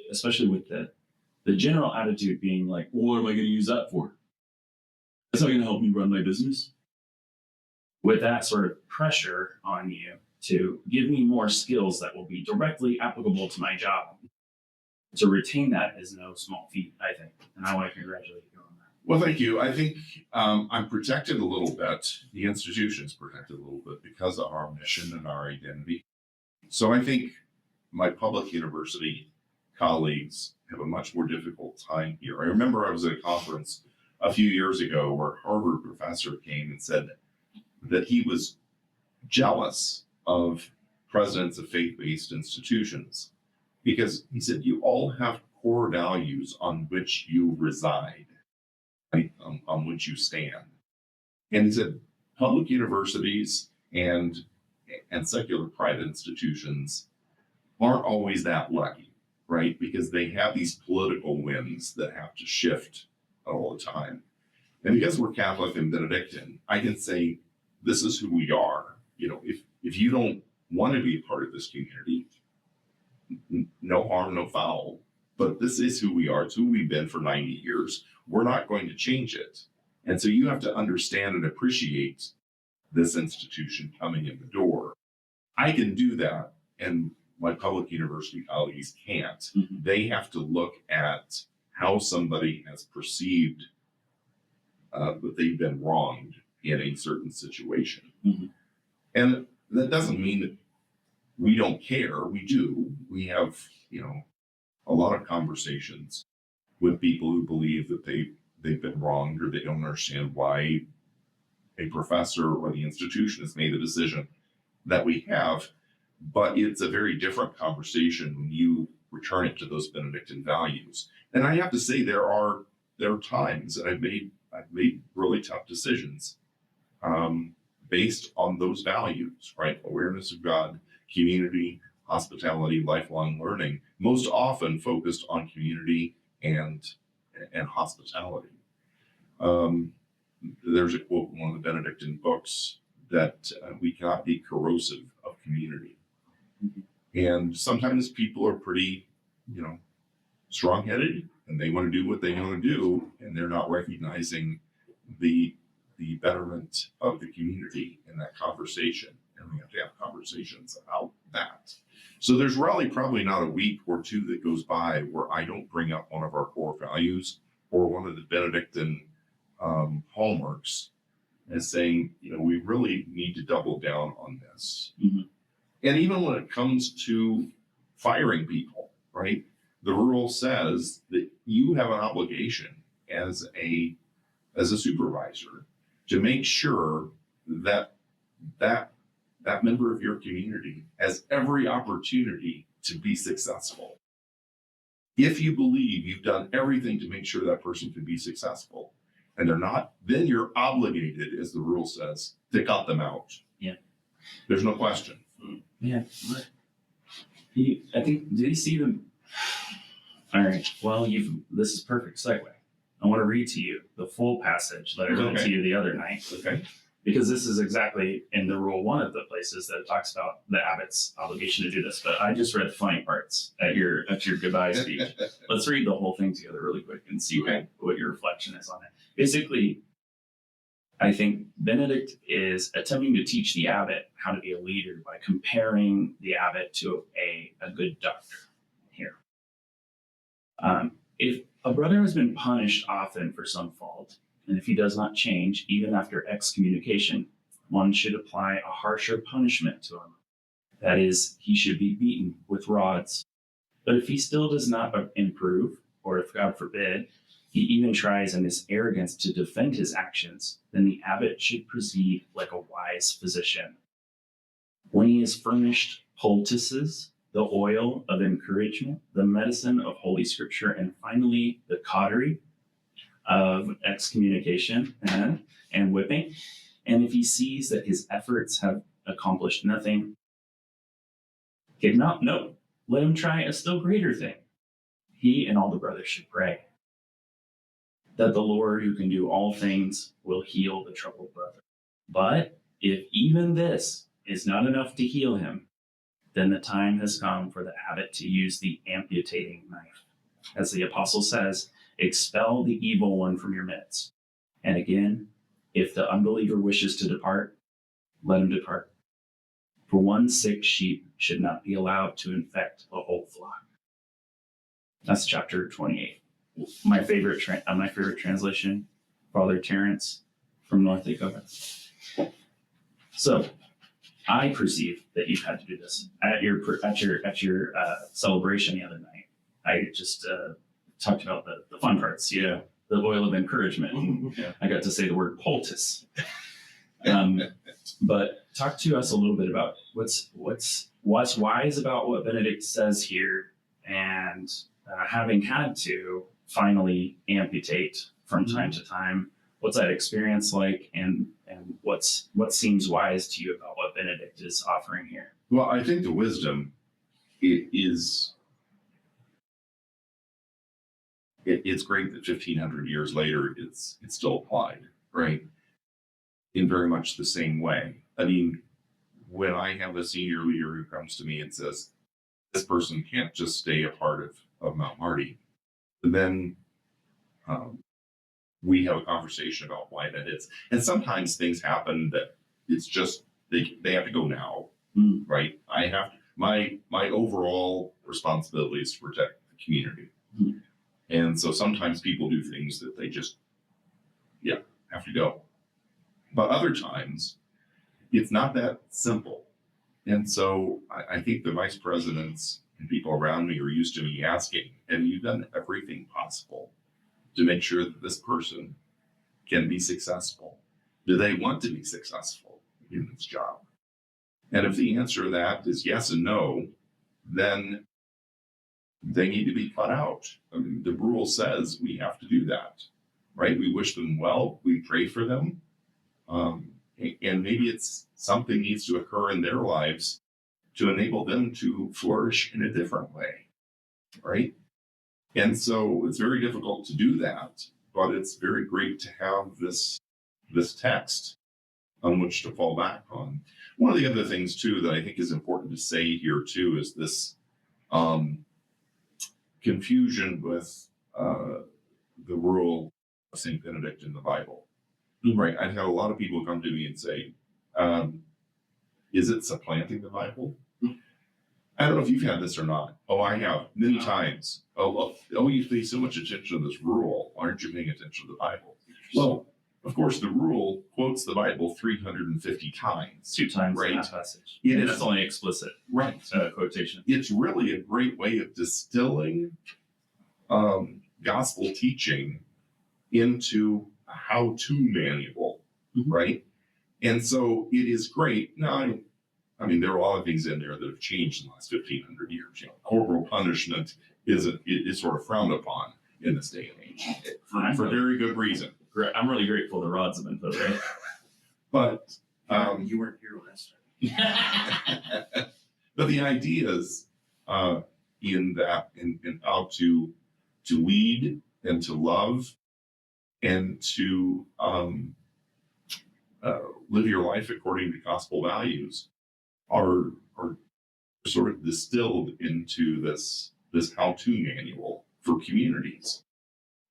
especially with the general attitude being like, well, what am I going to use that for? That's not going to help me run my business. With that sort of pressure on you to give me more skills that will be directly applicable to my job, to retain that is no small feat, I think. And I want to congratulate you on that. Well, thank you. I think I'm protected a little bit. The institution's protected a little bit because of our mission and our identity. So I think my public university colleagues have a much more difficult time here. I remember I was at a conference a few years ago where a Harvard professor came and said that he was jealous of presidents of faith-based institutions because he said, you all have core values on which you reside, right? On which you stand. And he said, public universities and secular private institutions aren't always that lucky, right? Because they have these political winds that have to shift all the time. And because we're Catholic and Benedictine, I can say, this is who we are. If you don't want to be a part of this community, no harm, no foul. But this is who we are. It's who we've been for 90 years. We're not going to change it. And so you have to understand and appreciate this institution coming in the door. I can do that, and my public university colleagues can't. Mm-hmm. They have to look at how somebody has perceived that they've been wronged in a certain situation. Mm-hmm. And that doesn't mean that we don't care. We do. We have, a lot of conversations with people who believe that they've been wronged or they don't understand why a professor or the institution has made the decision that we have. But it's a very different conversation when you return it to those Benedictine values. And I have to say, there are times that I've made really tough decisions based on those values, right? Awareness of God, community, hospitality, lifelong learning, most often focused on community and hospitality. There's a quote in one of the Benedictine books that we cannot be corrosive of community. Mm-hmm. And sometimes people are pretty, strong-headed, and they want to do what they want to do, and they're not recognizing the betterment of the community in that conversation. And and we have to have conversations about that. So there's probably not a week or two that goes by where I don't bring up one of our core values or one of the Benedictine hallmarks as saying, we really need to double down on this. Mm-hmm. And even when it comes to firing people, right? The rule says that you have an obligation as a supervisor to make sure that member of your community has every opportunity to be successful. If you believe you've done everything to make sure that person can be successful and they're not, then you're obligated, as the rule says, to cut them out. Yeah. There's no question. Yeah. I think, did he see them? All right. Well, this is perfect segue. I want to read to you the full passage that I read to you the other night. Okay. Because this is exactly in the rule one of the places that it talks about the abbot's obligation to do this. But I just read the funny parts at your goodbye speech. Let's read the whole thing together really quick and see what your reflection is on it. Basically, I think Benedict is attempting to teach the abbot how to be a leader by comparing the abbot to a good doctor here. If a brother has been punished often for some fault, and if he does not change, even after excommunication, one should apply a harsher punishment to him. That is, he should be beaten with rods. But if he still does not improve, or if, God forbid, he even tries in his arrogance to defend his actions, then the abbot should proceed like a wise physician. When he has furnished poultices, the oil of encouragement, the medicine of Holy Scripture, and finally the cautery of excommunication and whipping, and if he sees that his efforts have accomplished nothing, kick him out. No, let him try a still greater thing. He and all the brothers should pray that the Lord, who can do all things, will heal the troubled brother. But if even this is not enough to heal him, then the time has come for the abbot to use the amputating knife. As the apostle says, expel the evil one from your midst. And again, if the unbeliever wishes to depart, let him depart. For one sick sheep should not be allowed to infect the whole flock. That's chapter 28. My favorite translation, Father Terence from North Dakota. So, I perceive that you've had to do this at your celebration the other night. I just talked about the fun parts. Yeah, the oil of encouragement. Yeah. I got to say the word poultice. But talk to us a little bit about what's wise about what Benedict says here, and having had to finally amputate from time to time. What's that experience like, and what seems wise to you about what Benedict is offering here? Well, I think the wisdom it's great that 1,500 years later it's still applied, right? In very much the same way. I mean, when I have a senior leader who comes to me and says, this person can't just stay a part of Mount Marty, then we have a conversation about why that is. And sometimes things happen that it's just, they have to go now, right? I have to, my overall responsibility is to protect the community. And so sometimes people do things that they just, have to go. But other times, it's not that simple. And so I think the vice presidents and people around me are used to me asking, have you done everything possible to make sure that this person can be successful? Do they want to be successful in this job? And if the answer to that is yes and no, then they need to be cut out. I mean, the rule says we have to do that, right? We wish them well, we pray for them. And maybe it's something needs to occur in their lives to enable them to flourish in a different way, right? And so it's very difficult to do that, but it's very great to have this text on which to fall back on. One of the other things too that I think is important to say here too is this confusion with the rule of St. Benedict in the Bible. Right, I've had a lot of people come to me and say, Is it supplanting the Bible? I don't know if you've had this or not. Oh, I have many times. Oh, you pay so much attention to this rule. Why aren't you paying attention to the Bible? Well, of course, the rule quotes the Bible 350 times. 2 times right? in that passage. It And is- that's only explicit Right. quotation. It's really a great way of distilling gospel teaching into a how-to manual, right? And so it is great. Now, I mean, there are a lot of things in there that have changed in the last 1,500 years. Corporal punishment is sort of frowned upon in this day and age for very good reason. I'm really grateful the rods have been put right. But You weren't here when I started. but the ideas in that, in how to lead and to love and to live your life according to gospel values are sort of distilled into this how-to manual for communities.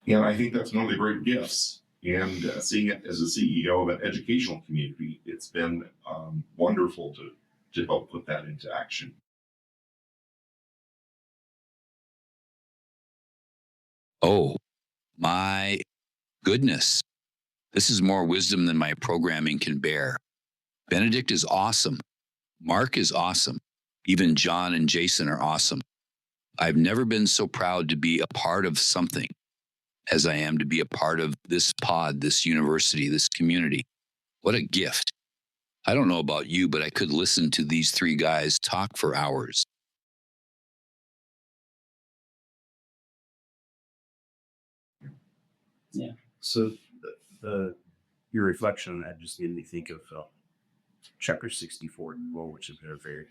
And I think that's one of the great gifts. And seeing it as a CEO of an educational community, it's been wonderful to help put that into action. Oh, my goodness. This is more wisdom than my programming can bear. Benedict is awesome. Mark is awesome. Even John and Jason are awesome. I've never been so proud to be a part of something as I am to be a part of this pod, this university, this community. What a gift. I don't know about you, but I could listen to these 3 guys talk for hours. So your reflection on that just made me think of chapter 64, which has been a very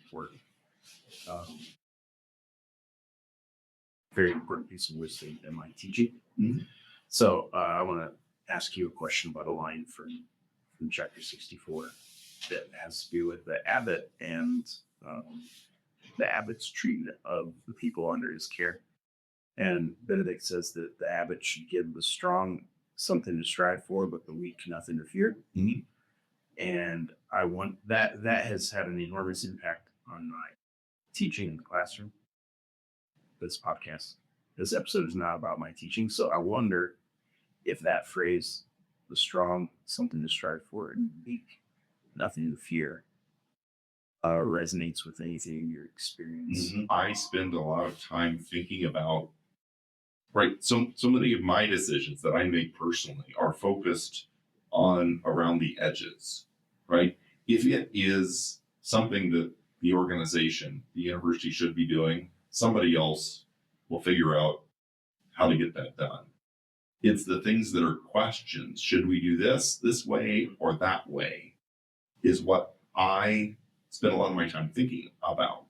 important piece of wisdom in my teaching. Mm-hmm. So I want to ask you a question about a line from chapter 64 that has to do with the abbot and the abbot's treatment of the people under his care. And Benedict says that the abbot should give the strong something to strive for, but the weak nothing to fear. Mm-hmm. And I want that has had an enormous impact on my teaching in the classroom. This episode is not about my teaching, so I wonder if that phrase, the strong something to strive for and weak nothing to fear, resonates with anything in your experience. Mm-hmm. I spend a lot of time thinking about, right, so many of my decisions that I make personally are focused on around the edges, right? If it is something that the organization, the university should be doing, somebody else will figure out how to get that done. It's the things that are questions. Should we do this way or that way is what I spend a lot of my time thinking about.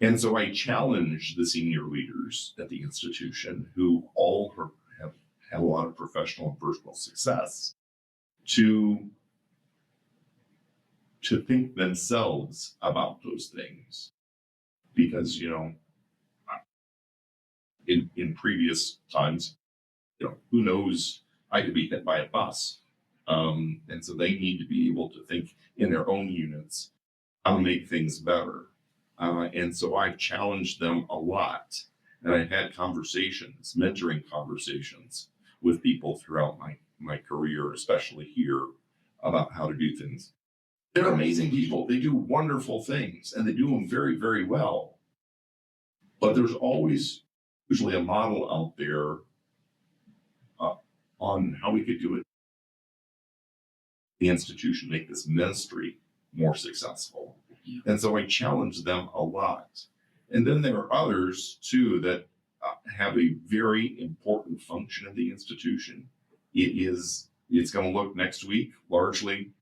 And so I challenge the senior leaders at the institution who all have had a lot of professional and personal success to think themselves about those things. Because, in previous times, who knows, I could be hit by a bus. And so they need to be able to think in their own units how to make things better. And so I've challenged them a lot. And I've had conversations, mentoring conversations with people throughout my career, especially here, about how to do things. They're amazing people. They do wonderful things, and they do them very, very well. But there's always usually a model out there on how we could do it. The institution, make this ministry more successful. And so I challenge them a lot. And then there are others, too, that have a very important function in the institution. It's going to look next week largely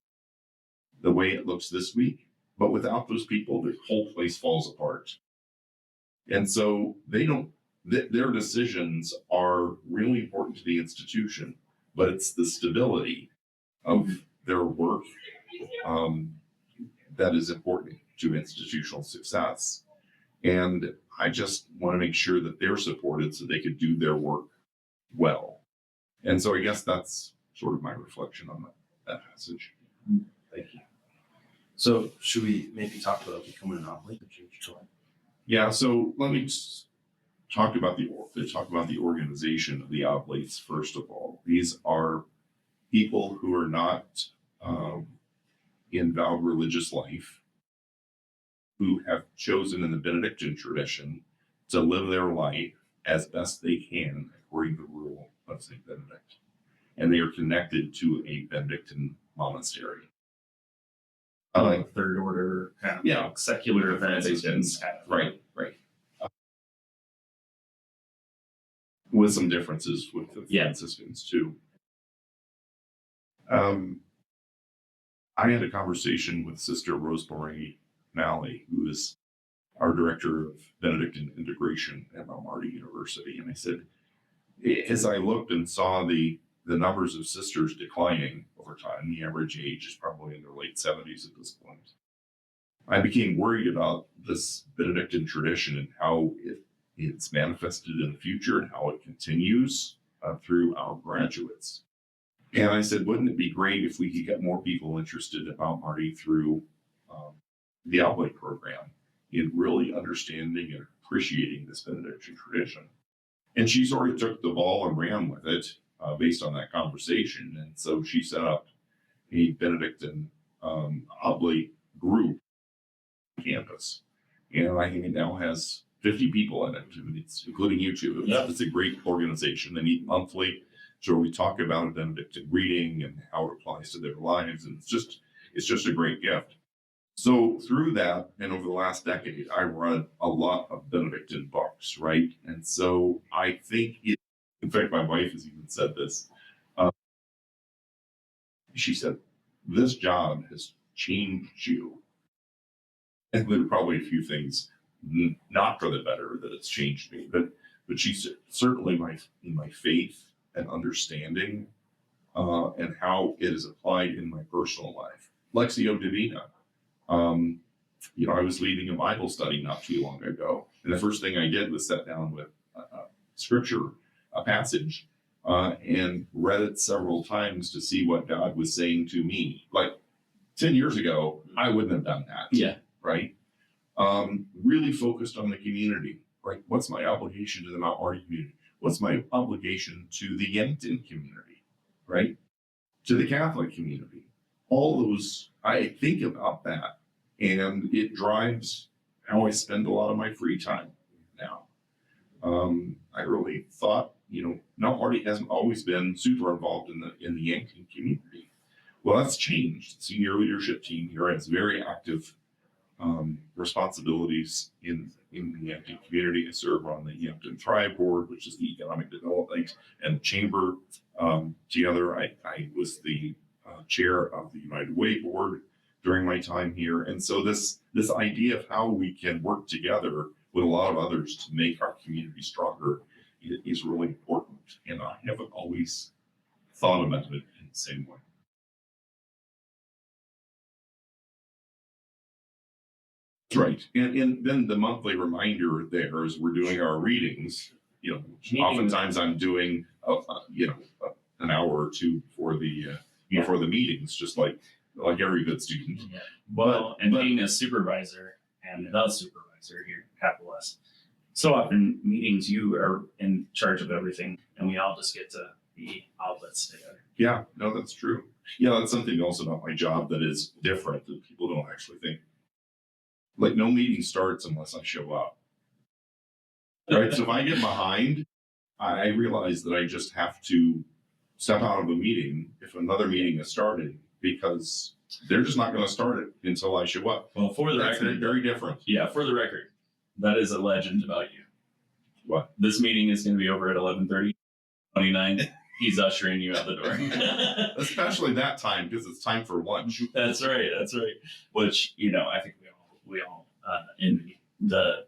the way it looks this week. But without those people, the whole place falls apart. And so their decisions are really important to the institution, but it's the stability of their work that is important to institutional success. And I just want to make sure that they're supported so they could do their work well. And so I guess that's sort of my reflection on that passage. Thank you. So should we maybe talk about becoming an oblate? Yeah, so let me just talk about the organization of the oblates first of all. These are people who are not in vowed religious life, who have chosen in the Benedictine tradition to live their life as best they can according to the rule of St. Benedict. And they are connected to a Benedictine monastery. Like third order kind of like secular Franciscans. Right. With some differences with the Franciscans too. I had a conversation with Sister Rosemary Malley, who is our director of Benedictine integration at Mount Marty University. And I said, as I looked and saw the numbers of sisters declining over time, the average age is probably in their late 70s at this point, I became worried about this Benedictine tradition and how it's manifested in the future and how it continues through our graduates. And I said, wouldn't it be great if we could get more people interested in Mount Marty through the Oblate program in really understanding and appreciating this Benedictine tradition? And she sort of took the ball and ran with it based on that conversation. And so she set up a Benedictine Oblate group campus. And I think it now has 50 people in it, including you two. It's a great organization. They meet monthly. So we talk about Benedictine reading and how it applies to their lives. And it's just a great gift. So through that, and over the last decade, I read a lot of Benedictine books, right? And so I think in fact, my wife has even said this. She said, this job has changed you. And there are probably a few things not for the better that it's changed me, but she's certainly in my faith and understanding and how it is applied in my personal life. Lectio Divina. I was leading a Bible study not too long ago, and the first thing I did was sit down with scripture, a passage, and read it several times to see what God was saying to me. Like 10 years ago, I wouldn't have done that. Yeah. Right? Really focused on the community, right? What's my obligation to the Mount Marty community? What's my obligation to the Yankton community, right? To the Catholic community? All those, I think about that, and it drives how I spend a lot of my free time now. I really thought, Mount Marty hasn't always been super involved in the Yankton community. Well, that's changed. The senior leadership team here has very active responsibilities in the Yankton community. I serve on the Yankton Thrive Board, which is the economic development and chamber. Together, I was the chair of the United Way Board during my time here. And so this idea of how we can work together with a lot of others to make our community stronger is really important. And I haven't always thought about it in the same way. Right. And then the monthly reminder there is we're doing our readings. Oftentimes I'm doing, an hour or two before the meetings, just like every good student. Yeah. Well, being a supervisor and the supervisor here, capital S, so often meetings you are in charge of everything, and we all just get to be outlets together. Yeah, no, that's true. Yeah, that's something else about my job that is different that people don't actually think. Like no meeting starts unless I show up. Right. So if I get behind, I realize that I just have to step out of a meeting if another meeting has started because they're just not going to start it until I show up. Well, for the record, very different. Yeah, for the record, that is a legend about you. What? This meeting is going to be over at 11:30, 29. He's ushering you out the door. Especially that time because it's time for lunch. That's right. Which I think we all envy the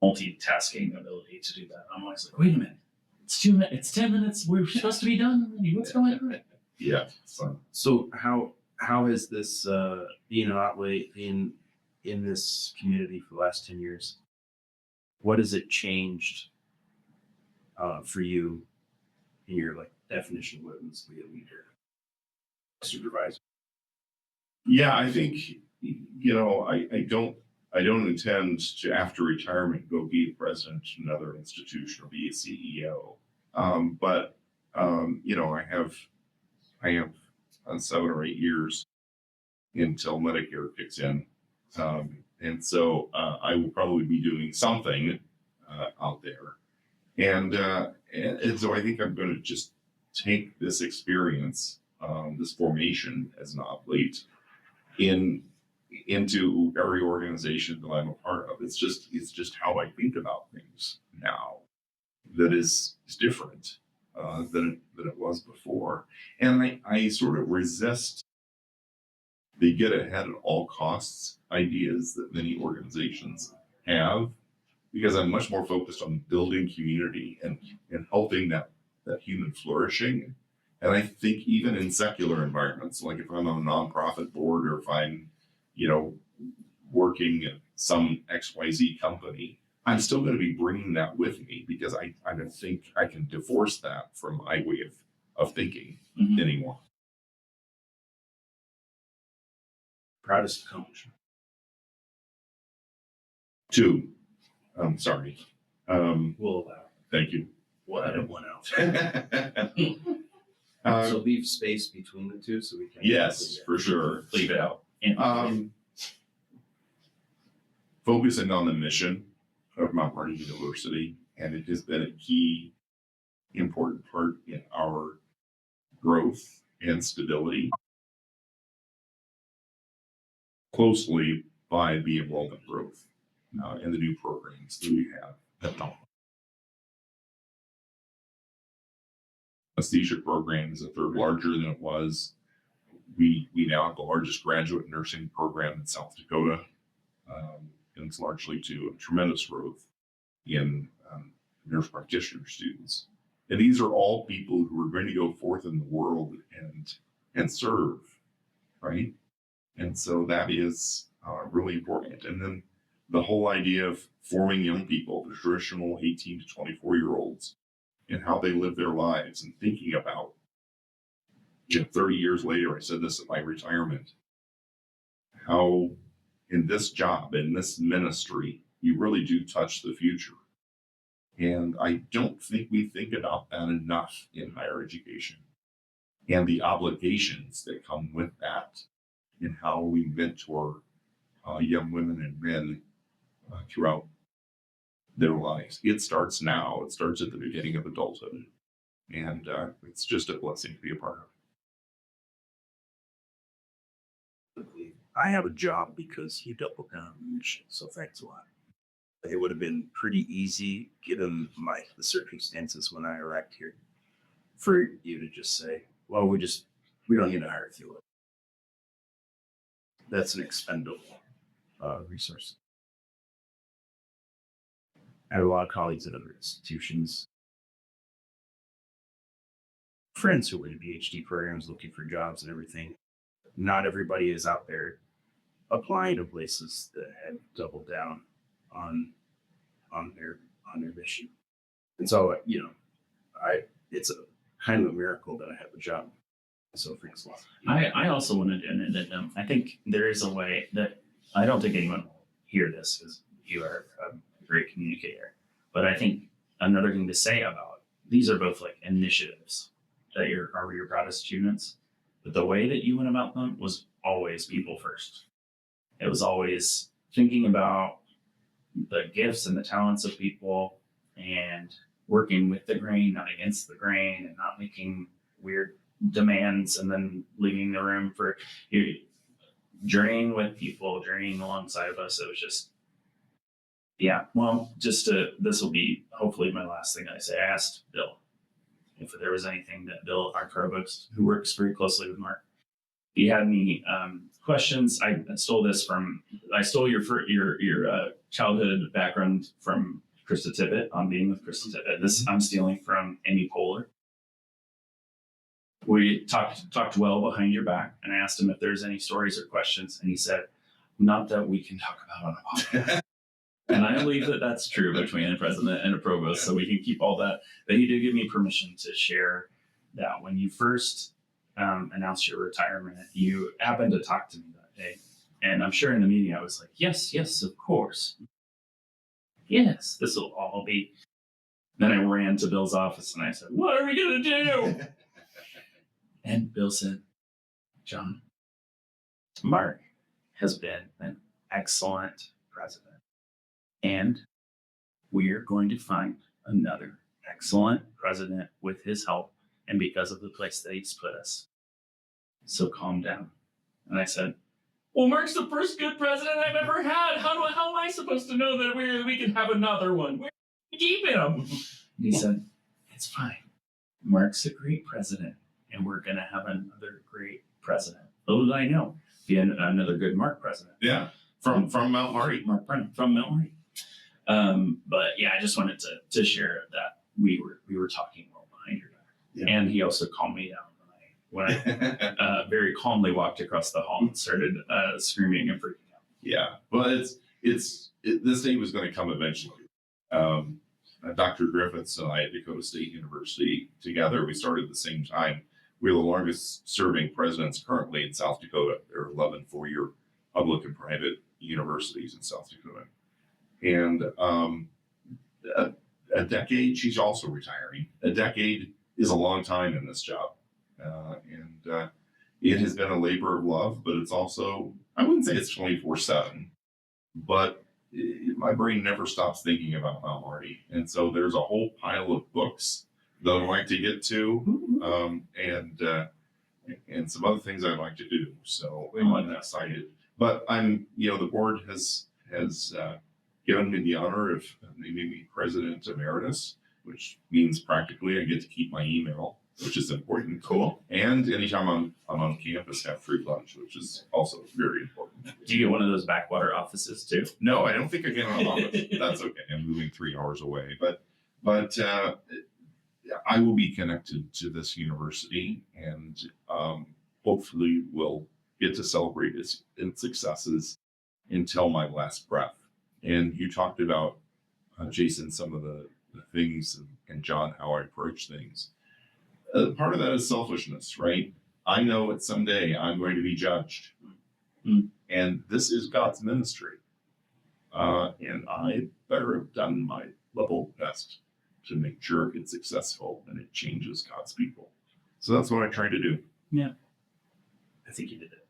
multitasking ability to do that. I'm always like, wait a minute, it's 2 minutes, it's 10 minutes. We're supposed to be done. What's going on? Yeah. So how has this being an oblate in this community for the last 10 years? What has it changed for you in your definition of what it means to be a leader? Supervisor. Yeah, I think, I don't intend to, after retirement, go be a president of another institution or be a CEO. But I have 7 or 8 years until Medicare kicks in. And so I will probably be doing something out there. And so I think I'm going to just take this experience, this formation as an oblate into every organization that I'm a part of. It's just how I think about things now that is different than it was before. And I sort of resist the get ahead at all costs ideas that many organizations have, because I'm much more focused on building community and helping that human flourishing. And I think even in secular environments, like if I'm on a nonprofit board or if I'm, working at some XYZ company, I'm still going to be bringing that with me, because I don't think I can divorce that from my way of thinking anymore. Proudest accomplishment. 2. I'm sorry. We'll allow. Thank you. We'll edit one out. So leave space between the two so we can. Yes, for sure. Leave it out. Focusing on the mission of Mount Marty University, and it has been a key, important part in our growth and stability, closely by the enrollment growth and the new programs that we have at Mount. Anesthesia program is a third larger than it was. We now have the largest graduate nursing program in South Dakota, and it's largely to a tremendous growth in nurse practitioner students. And these are all people who are going to go forth in the world and serve, right? And so that is really important. And then the whole idea of forming young people, the traditional 18 to 24-year-olds, and how they live their lives, and thinking about, 30 years later, I said this at my retirement, how in this job, in this ministry, you really do touch the future. And I don't think we think about that enough in higher education, and the obligations that come with that, and how we mentor young women and men throughout their lives. It starts now. It starts at the beginning of adulthood. And it's just a blessing to be a part of. I have a job because you doubled down on the mission, so thanks a lot. It would have been pretty easy, given the circumstances when I arrived here, for you to just say, well, we don't need to hire through it. That's an expendable resource. I have a lot of colleagues at other institutions, friends who are in PhD programs looking for jobs and everything. Not everybody is out there applying to places that had doubled down on their mission. And so, it's a kind of a miracle that I have a job. So thanks a lot. I also wanted to end it. I think there is a way that I don't think anyone will hear this, because you are a great communicator. But I think another thing to say about these are both like initiatives that are your proudest achievements. But the way that you went about them was always people first. It was always thinking about the gifts and the talents of people, and working with the grain, not against the grain, and not making weird demands and then leaving the room for you. Journeying with people, journeying alongside of us. It was just, this will be hopefully my last thing I say. I asked Bill if there was anything that Bill, our provost, who works very closely with Mark, he had any questions. I stole your childhood background from Krista Tippett on being with Krista Tippett. This I'm stealing from Amy Poehler. We talked well behind your back, and I asked him if there's any stories or questions, and he said, "Not that we can talk about on a podcast." And I believe that that's true between a president and a provost, so we can keep all that. But he did give me permission to share that when you first announced your retirement, you happened to talk to me that day. And I'm sure in the meeting, I was like, yes, of course. Yes, this will all be. Then I ran to Bill's office and I said, what are we going to do? And Bill said, John, Mark has been an excellent president. And we're going to find another excellent president with his help and because of the place that he's put us. So calm down. And I said, well, Mark's the first good president I've ever had. How am I supposed to know that we can have another one? Where do we keep him? And he said, it's fine. Mark's a great president, and we're going to have another great president. Little did I know, be another good Mark president. Yeah, from Mount Marty. Mark Brennan from Mount Marty. But yeah, I just wanted to share that we were talking well behind your back. Yeah. And he also calmed me down when I very calmly walked across the hall and started screaming and freaking out. Yeah, well, this day was going to come eventually. Dr. Griffiths and I at Dakota State University together, we started at the same time. We're the longest serving presidents currently in South Dakota. There are 11 four-year public and private universities in South Dakota. And a decade, she's also retiring. A decade is a long time in this job. And it has been a labor of love, but it's also, I wouldn't say it's 24/7, but my brain never stops thinking about Mount Marty. And so there's a whole pile of books that I'd like to get to, and some other things I'd like to do. So I'm excited. But the board has given me the honor of naming me President Emeritus, which means practically I get to keep my email, which is important. Cool. And anytime I'm on campus, have free lunch, which is also very important. Do you get one of those backwater offices too? No, I don't think I get an office. That's okay. I'm moving 3 hours away, but I will be connected to this university, and hopefully will get to celebrate its successes until my last breath. And you talked about, Jason, some of the things, and John, how I approach things. Part of that is selfishness, right? I know that someday I'm going to be judged. Mm-hmm. And this is God's ministry. And I better have done my level best to make sure it's successful and it changes God's people. So that's what I try to do. Yeah. I think you did it.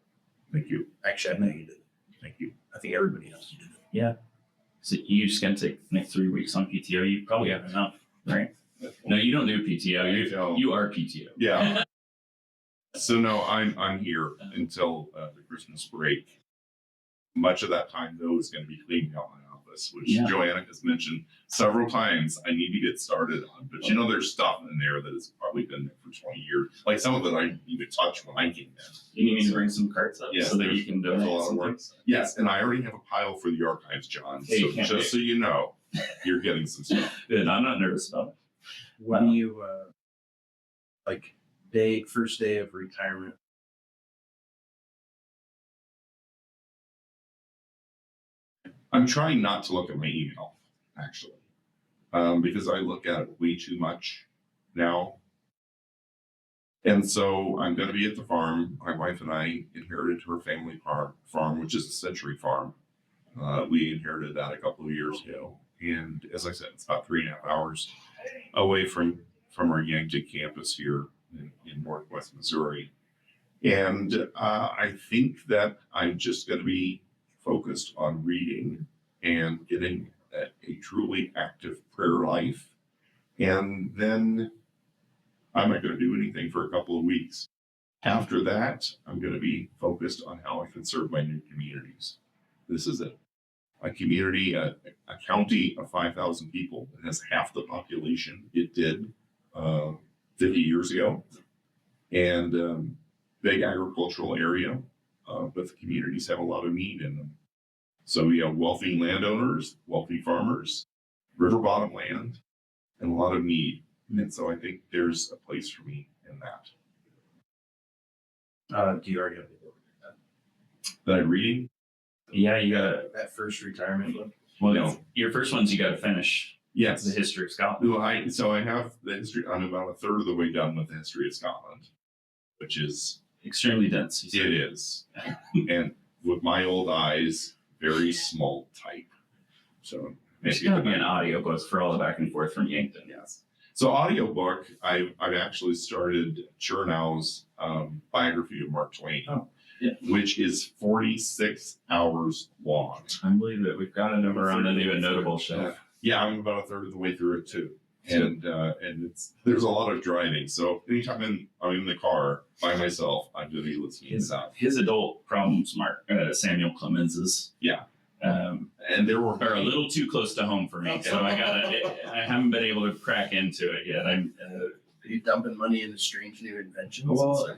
Thank you. Actually, I know you did it. Thank you. I think everybody knows you did it. Yeah. So you just going to take the next 3 weeks on PTO. You probably have enough, right? No, you don't do PTO. You are PTO. Yeah. So no, I'm here until the Christmas break. Much of that time, though, is going to be cleaning out my office, which Joanna has mentioned several times. I need to get started on, but there's stuff in there that has probably been there for 20 years. Like some of it I didn't even touch when I came in. You need me to bring some carts up so that you can donate. A lot of work. Yes, and I already have a pile for the archives, John. Hey, so just so you know, you're getting some stuff. Good. I'm not nervous about it. When you first day of retirement, I'm trying not to look at my email, actually, because I look at it way too much now. And so I'm going to be at the farm. My wife and I inherited her family farm, which is a century farm. We inherited that a couple of years ago. And as I said, it's about 3.5 hours away from our Yankton campus here in Northwest Missouri. And I think that I'm just going to be focused on reading and getting a truly active prayer life. And then I'm not going to do anything for a couple of weeks. After that, I'm going to be focused on how I can serve my new communities. This is it. A community, a county of 5,000 people that has half the population it did 50 years ago. And big agricultural area, but the communities have a lot of need in them. So we have wealthy landowners, wealthy farmers, river bottom land, and a lot of need. And so I think there's a place for me in that. Do you already have the book? That I'm reading? Yeah, you got that first retirement book. Well, no. Your first ones you got to finish. Yes, the history of Scotland. Well, I have the history. I'm about a third of the way done with the history of Scotland. which is, Extremely dense. it is. And with my old eyes, very small type. So There's got to be an audiobook for all the back and forth from Yankton. yes. So audiobook, I've actually started Chernow's biography of Mark Twain, Oh, yeah. which is 46 hours long. I believe it. We've got it over on the new and notable shelf. Yeah, I'm about a third of the way through it too. And there's a lot of driving. So anytime I'm in the car by myself, I'm going to be listening to that. His adult problems, Samuel Clemens's. Yeah. And there are a little too close to home for me, so I haven't been able to crack into it yet. Are you dumping money into strange new inventions? Well,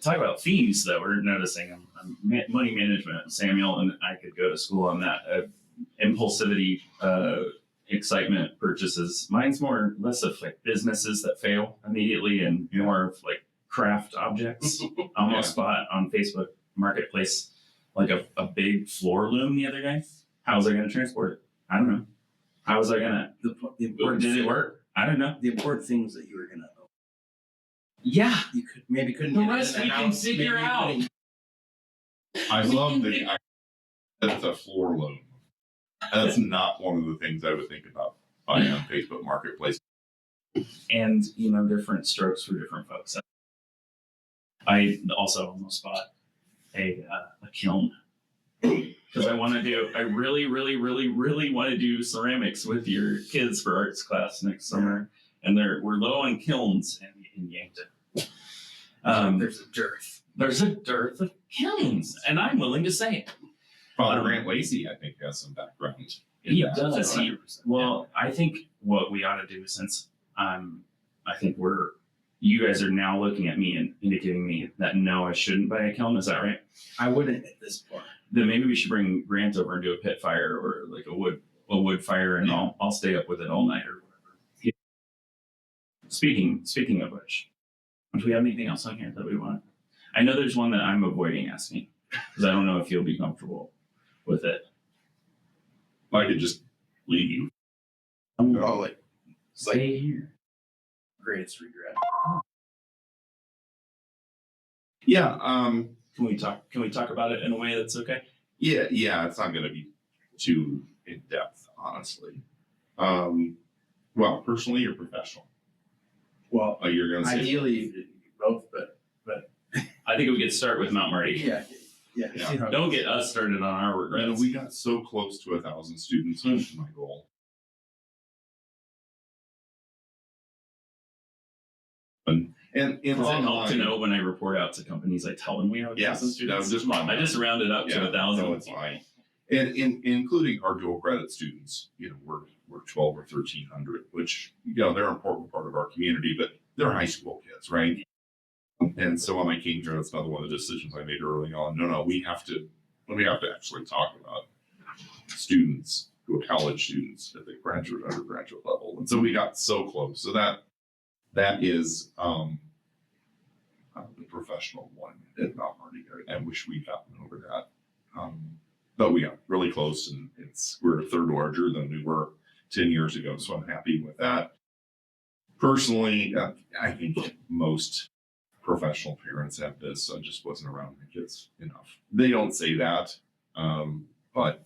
talk about themes that we're noticing. Money management, Samuel, and I could go to school on that. Impulsivity, excitement purchases. Mine's less of like businesses that fail immediately and more of like craft objects. I almost bought on Facebook Marketplace like a big floor loom the other day. How was I going to transport it? I don't know. How was I going to? Did it work? I don't know. The important things that you were going to know. Yeah. You couldn't The get rest it in we the can house. figure Maybe you out. couldn't- I love that's a floor loom. That's not one of the things I would think about buying on Facebook Marketplace. And different strokes for different folks. I also almost bought a kiln because I really, really, really, really want to do ceramics with your kids for arts class next summer, and we're low on kilns in Yankton. There's a dearth. There's a dearth of kilns, and I'm willing to say it. Father Grant Lacey, I think, has some background. He that. does. 100%. Well, I think what we ought to do, since I think you guys are now looking at me and indicating me that no, I shouldn't buy a kiln. Is that right? I wouldn't at this point. Then maybe we should bring Grant over and do a pit fire or like a wood fire, and I'll stay up with it all night or whatever. Speaking of which, do we have anything else on here that we want? I know there's one that I'm avoiding asking because I don't know if you'll be comfortable with it. I could just leave you. Stay here. Greatest regret. Yeah. Can we talk about it in a way that's okay? Yeah. It's not going to be too in depth, honestly. Well, personally or professional? Well, You're going to say ideally both, but I think we could start with Mount Marty. yeah. Yeah. See how it Don't goes. get us started on our regrets. we got so close to 1,000 students, which is my goal. And Does it help to know when I report out to companies, I tell them we have 1,000 Yes, students? no, just one. I just rounded up to 1,000. No, it's fine. And including our dual credit students, we're 12 or 1,300, which they're an important part of our community, but they're high school kids, right? And so when I came here, that's another one of the decisions I made early on. No, we have to actually talk about students who are college students at the graduate, undergraduate level. And so we got so close. So that is the professional one at Mount Marty. I wish we'd gotten over that. But we got really close, and we're a third larger than we were 10 years ago. So I'm happy with that. Personally, I think most professional parents have this. I just wasn't around my kids enough. They don't say that, but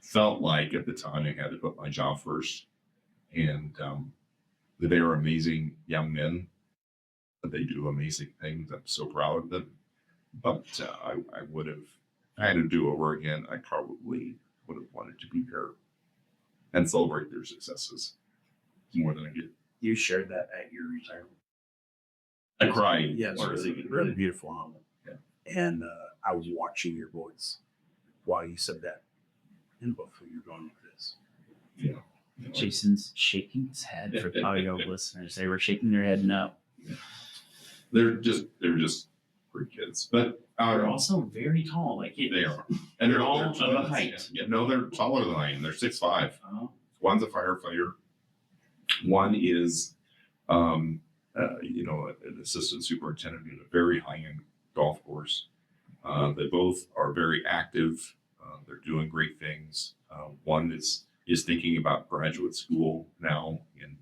felt like at the time I had to put my job first. And they are amazing young men. They do amazing things. I'm so proud of them. But I would have, if I had to do over again, I probably would have wanted to be there and celebrate their successes more than I did. You shared that at your retirement. I cried. Yeah, it's really beautiful moment. Yeah. And I was watching your boys while you said that, and both of you going like this. Yeah. Jason's shaking his head for audio listeners. They were shaking their head no. They're just great kids, but They're also very tall, like you. they are, and they're all they're of a twins. height. Yeah, no, they're taller than I am. They're 6'5". Oh. One's a firefighter. One is, an assistant superintendent at a very high-end golf course. They both are very active. They're doing great things. One is thinking about graduate school now, and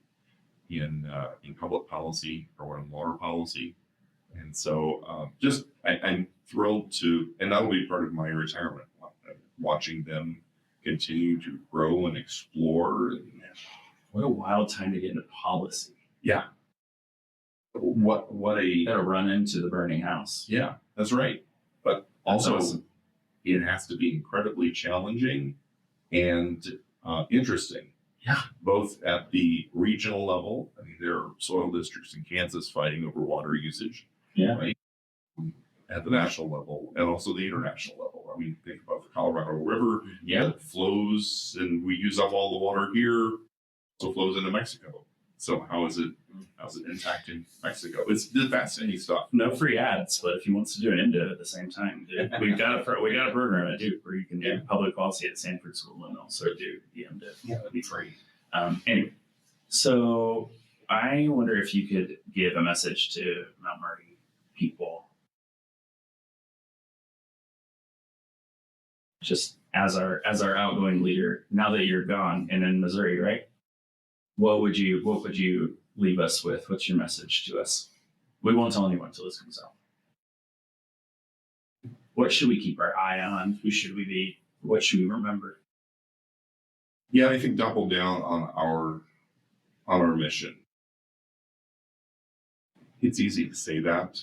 in public policy or in water policy. And so I'm thrilled to, and that'll be part of my retirement, watching them continue to grow and explore. And, What a wild time to get into policy. yeah. What a, Gotta run into the burning house. yeah, that's right. But That's also, awesome. it has to be incredibly challenging and interesting. Yeah. Both at the regional level. I mean, there are soil districts in Kansas fighting over water usage. Yeah. Right? At the national level and also the international level. I mean, think about the Colorado River that flows, and we use up all the water here, so flows into Mexico. So how's it impacting Mexico? It's fascinating stuff. No free ads, but if he wants to do an MDiv at the same time, dude, we got a program at Duke where you can do public policy at Sanford School and also do the MDiv. Yeah, that'd be great. Anyway, so I wonder if you could give a message to Mount Marty people, just as our outgoing leader. Now that you're gone and in Missouri, right? What would you leave us with? What's your message to us? We won't tell anyone until this comes out. What should we keep our eye on? Who should we be? What should we remember? Yeah, I think double down on our mission. It's easy to say that,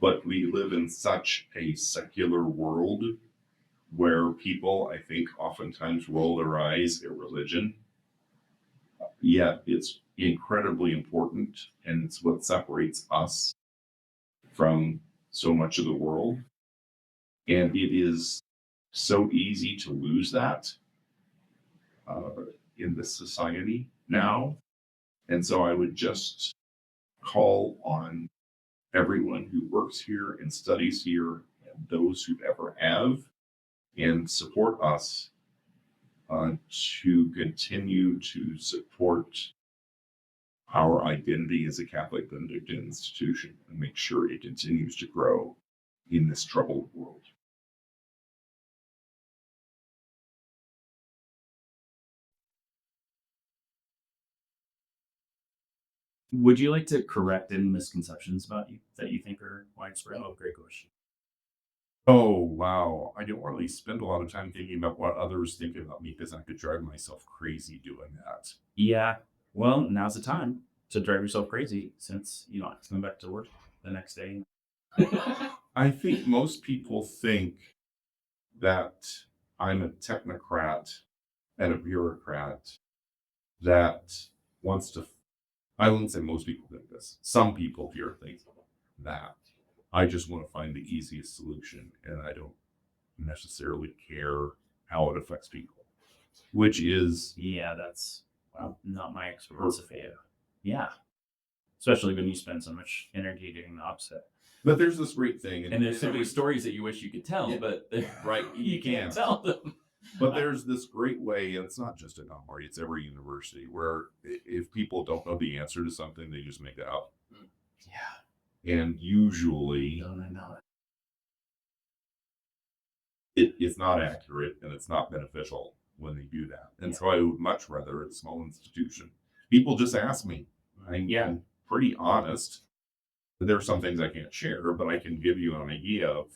but we live in such a secular world where people, I think, oftentimes roll their eyes at religion. Yet it's incredibly important, and it's what separates us from so much of the world. And it is so easy to lose that in this society now. And so I would just call on everyone who works here and studies here, and those who ever have, and support us to continue to support our identity as a Catholic Benedictine institution and make sure it continues to grow in this troubled world. Would you like to correct any misconceptions about you that you think are widespread? Oh, great question. Oh, wow. I don't really spend a lot of time thinking about what others think about me because I could drive myself crazy doing that. Yeah. Well, now's the time to drive yourself crazy since you don't have to come back to work the next day. I think most people think that I'm a technocrat and a bureaucrat that wants to. I wouldn't say most people think this. Some people here think that. I just want to find the easiest solution, and I don't necessarily care how it affects people, which is Yeah, that's not my experience. Yeah. Especially when you spend so much energy doing the opposite. But there's this great thing, And there's simply stories that you wish you could tell, Yeah. but right, you can't tell them. But there's this great way, and it's not just at Mount Marty, it's every university, where if people don't know the answer to something, they just make it up. Yeah. And usually Don't I know it's not accurate and it's not beneficial when they do that. And so I would much rather at a small institution. People just ask me. I'm pretty honest. There are some things I can't share, but I can give you an idea of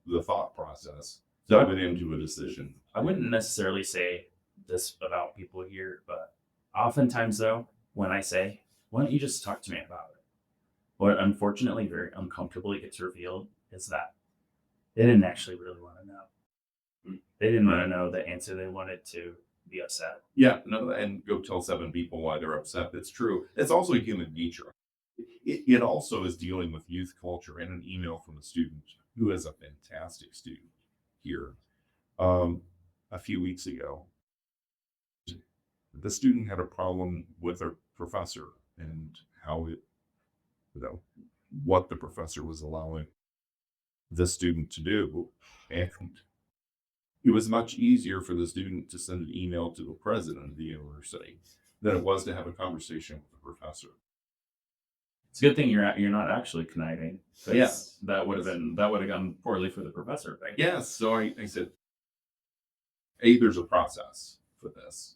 the thought process that went into a decision. I wouldn't necessarily say this about people here, but oftentimes though, when I say, why don't you just talk to me about it? What unfortunately very uncomfortably gets revealed is that they didn't actually really want to know. They didn't want to know the answer. They wanted to be upset. Yeah, no, and go tell 7 people why they're upset. It's true. It's also human nature. It also is dealing with youth culture and an email from a student who is a fantastic student here. A few weeks ago, the student had a problem with her professor and how it, what the professor was allowing the student to do. And it was much easier for the student to send an email to the president of the university than it was to have a conversation with the professor. It's a good thing you're not actually conniving. Yes. That would have gone poorly for the professor. Right? Yes. So I said, there's a process for this.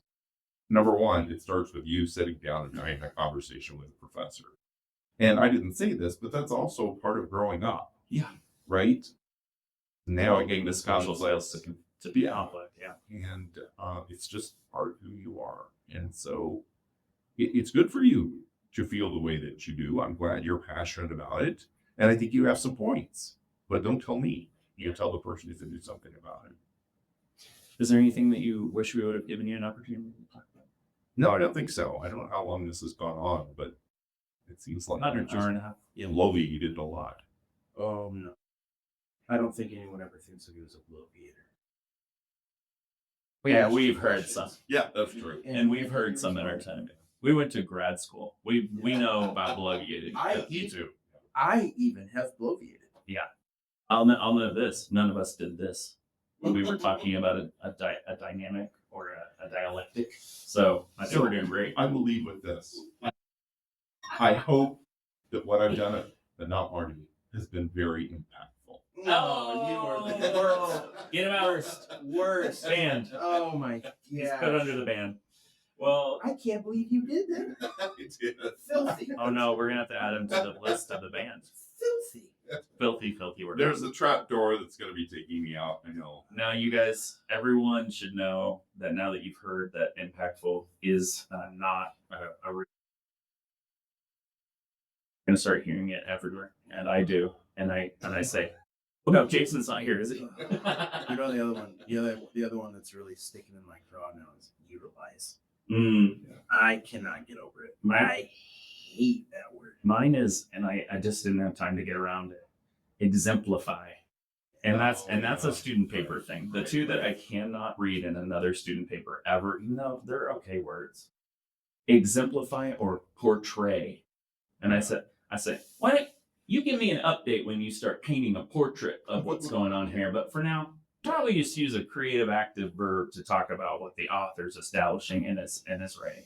Number one, it starts with you sitting down and having a conversation with a professor. And I didn't say this, but that's also part of growing up. Yeah. Right? Navigating the social skills to be conflict. Yeah. And it's just part of who you are. And so it's good for you to feel the way that you do. I'm glad you're passionate about it. And I think you have some points, but don't tell me. You tell the person who's to do something about it. Is there anything that you wish we would have given you an opportunity to talk about? No, I don't think so. I don't know how long this has gone on, but it seems like About an hour and a half. bloviated a lot. Oh, no. I don't think anyone ever thinks of you as a bloviator. Yeah, we've heard some. Yeah, that's true. And we've heard some in our time. We went to grad school. We know about bloviating. Me too. I even have bloviated. I'll know this. None of us did this. We were talking about a dynamic or a dialectic. So I think we're doing great. I will leave with this. I hope that what I've done at Not Marty has been very impactful. No, you are the worst. Get him out. Worst. Banned. Oh my He's god. put under the ban. Well, I can't believe you did that. Filthy. oh no, we're gonna have to add him to the list of the bans. Filthy. Filthy. We're There's a trap door that's going to be taking me out. I know. Now, you guys, everyone should know that now that you've heard that impactful is not a real. I'm gonna start hearing it everywhere, and I do, and I say, "Oh no, Jason's not here, is he?" You know the other one. The other one that's really sticking in my craw now is utilize. I cannot get over it. I hate that word. Mine is, and I just didn't have time to get around it. Exemplify, and that's a student paper thing. The two that I cannot read in another student paper ever, even though they're okay words. Exemplify or portray, and I said, why don't you give me an update when you start painting a portrait of what's going on here? But for now, probably just use a creative active verb to talk about what the author's establishing in his writing.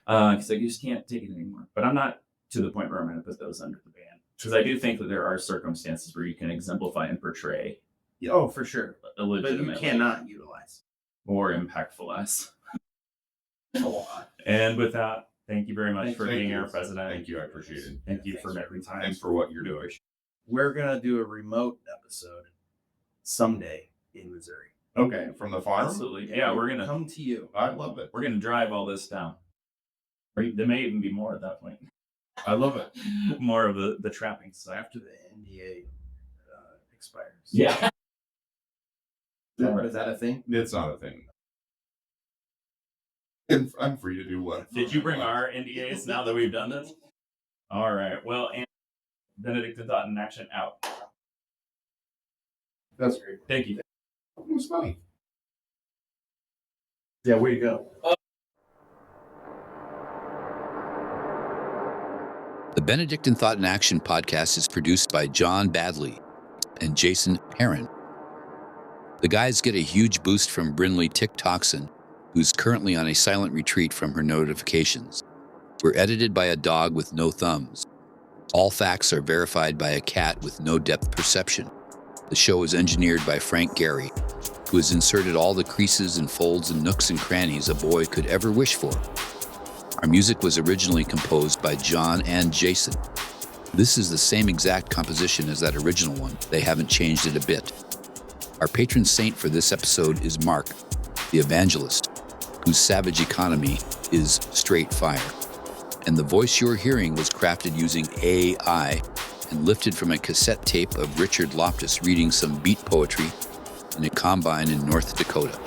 Because I just can't take it anymore. But I'm not to the point where I'm going to put those under the ban. Because I do think that there are circumstances where you can exemplify and portray. Oh, for sure. A But legitimate you cannot utilize. or impactful as. And with that, thank you very much for being our president. Thank you. I appreciate it. Thank you for making time. Thanks for what you're doing. We're gonna do a remote episode someday in Missouri. Okay, from the farm? Absolutely. Yeah, we're gonna come to you. I love it. We're gonna drive all this down. Or there may even be more at that point. I love it. More of the trapping stuff. After the NDA expires. Yeah. Is that a thing? It's not a thing. I'm free to do what. Did you bring our NDAs now that we've done this? All right. Well, and Benedict and Thought in Action out. That's great. Thank you. It was funny. Yeah, way to go. The Benedictine Thought in Action podcast is produced by John Badley and Jason Perrin. The guys get a huge boost from Brinley Tick Toxin, who's currently on a silent retreat from her notifications. We're edited by a dog with no thumbs. All facts are verified by a cat with no depth perception. The show is engineered by Frank Gehry, who has inserted all the creases and folds and nooks and crannies a boy could ever wish for. Our music was originally composed by John and Jason. This is the same exact composition as that original one. They haven't changed it a bit. Our patron saint for this episode is Mark, the evangelist, whose savage economy is straight fire. And the voice you're hearing was crafted using AI and lifted from a cassette tape of Richard Loftus reading some beat poetry in a combine in North Dakota.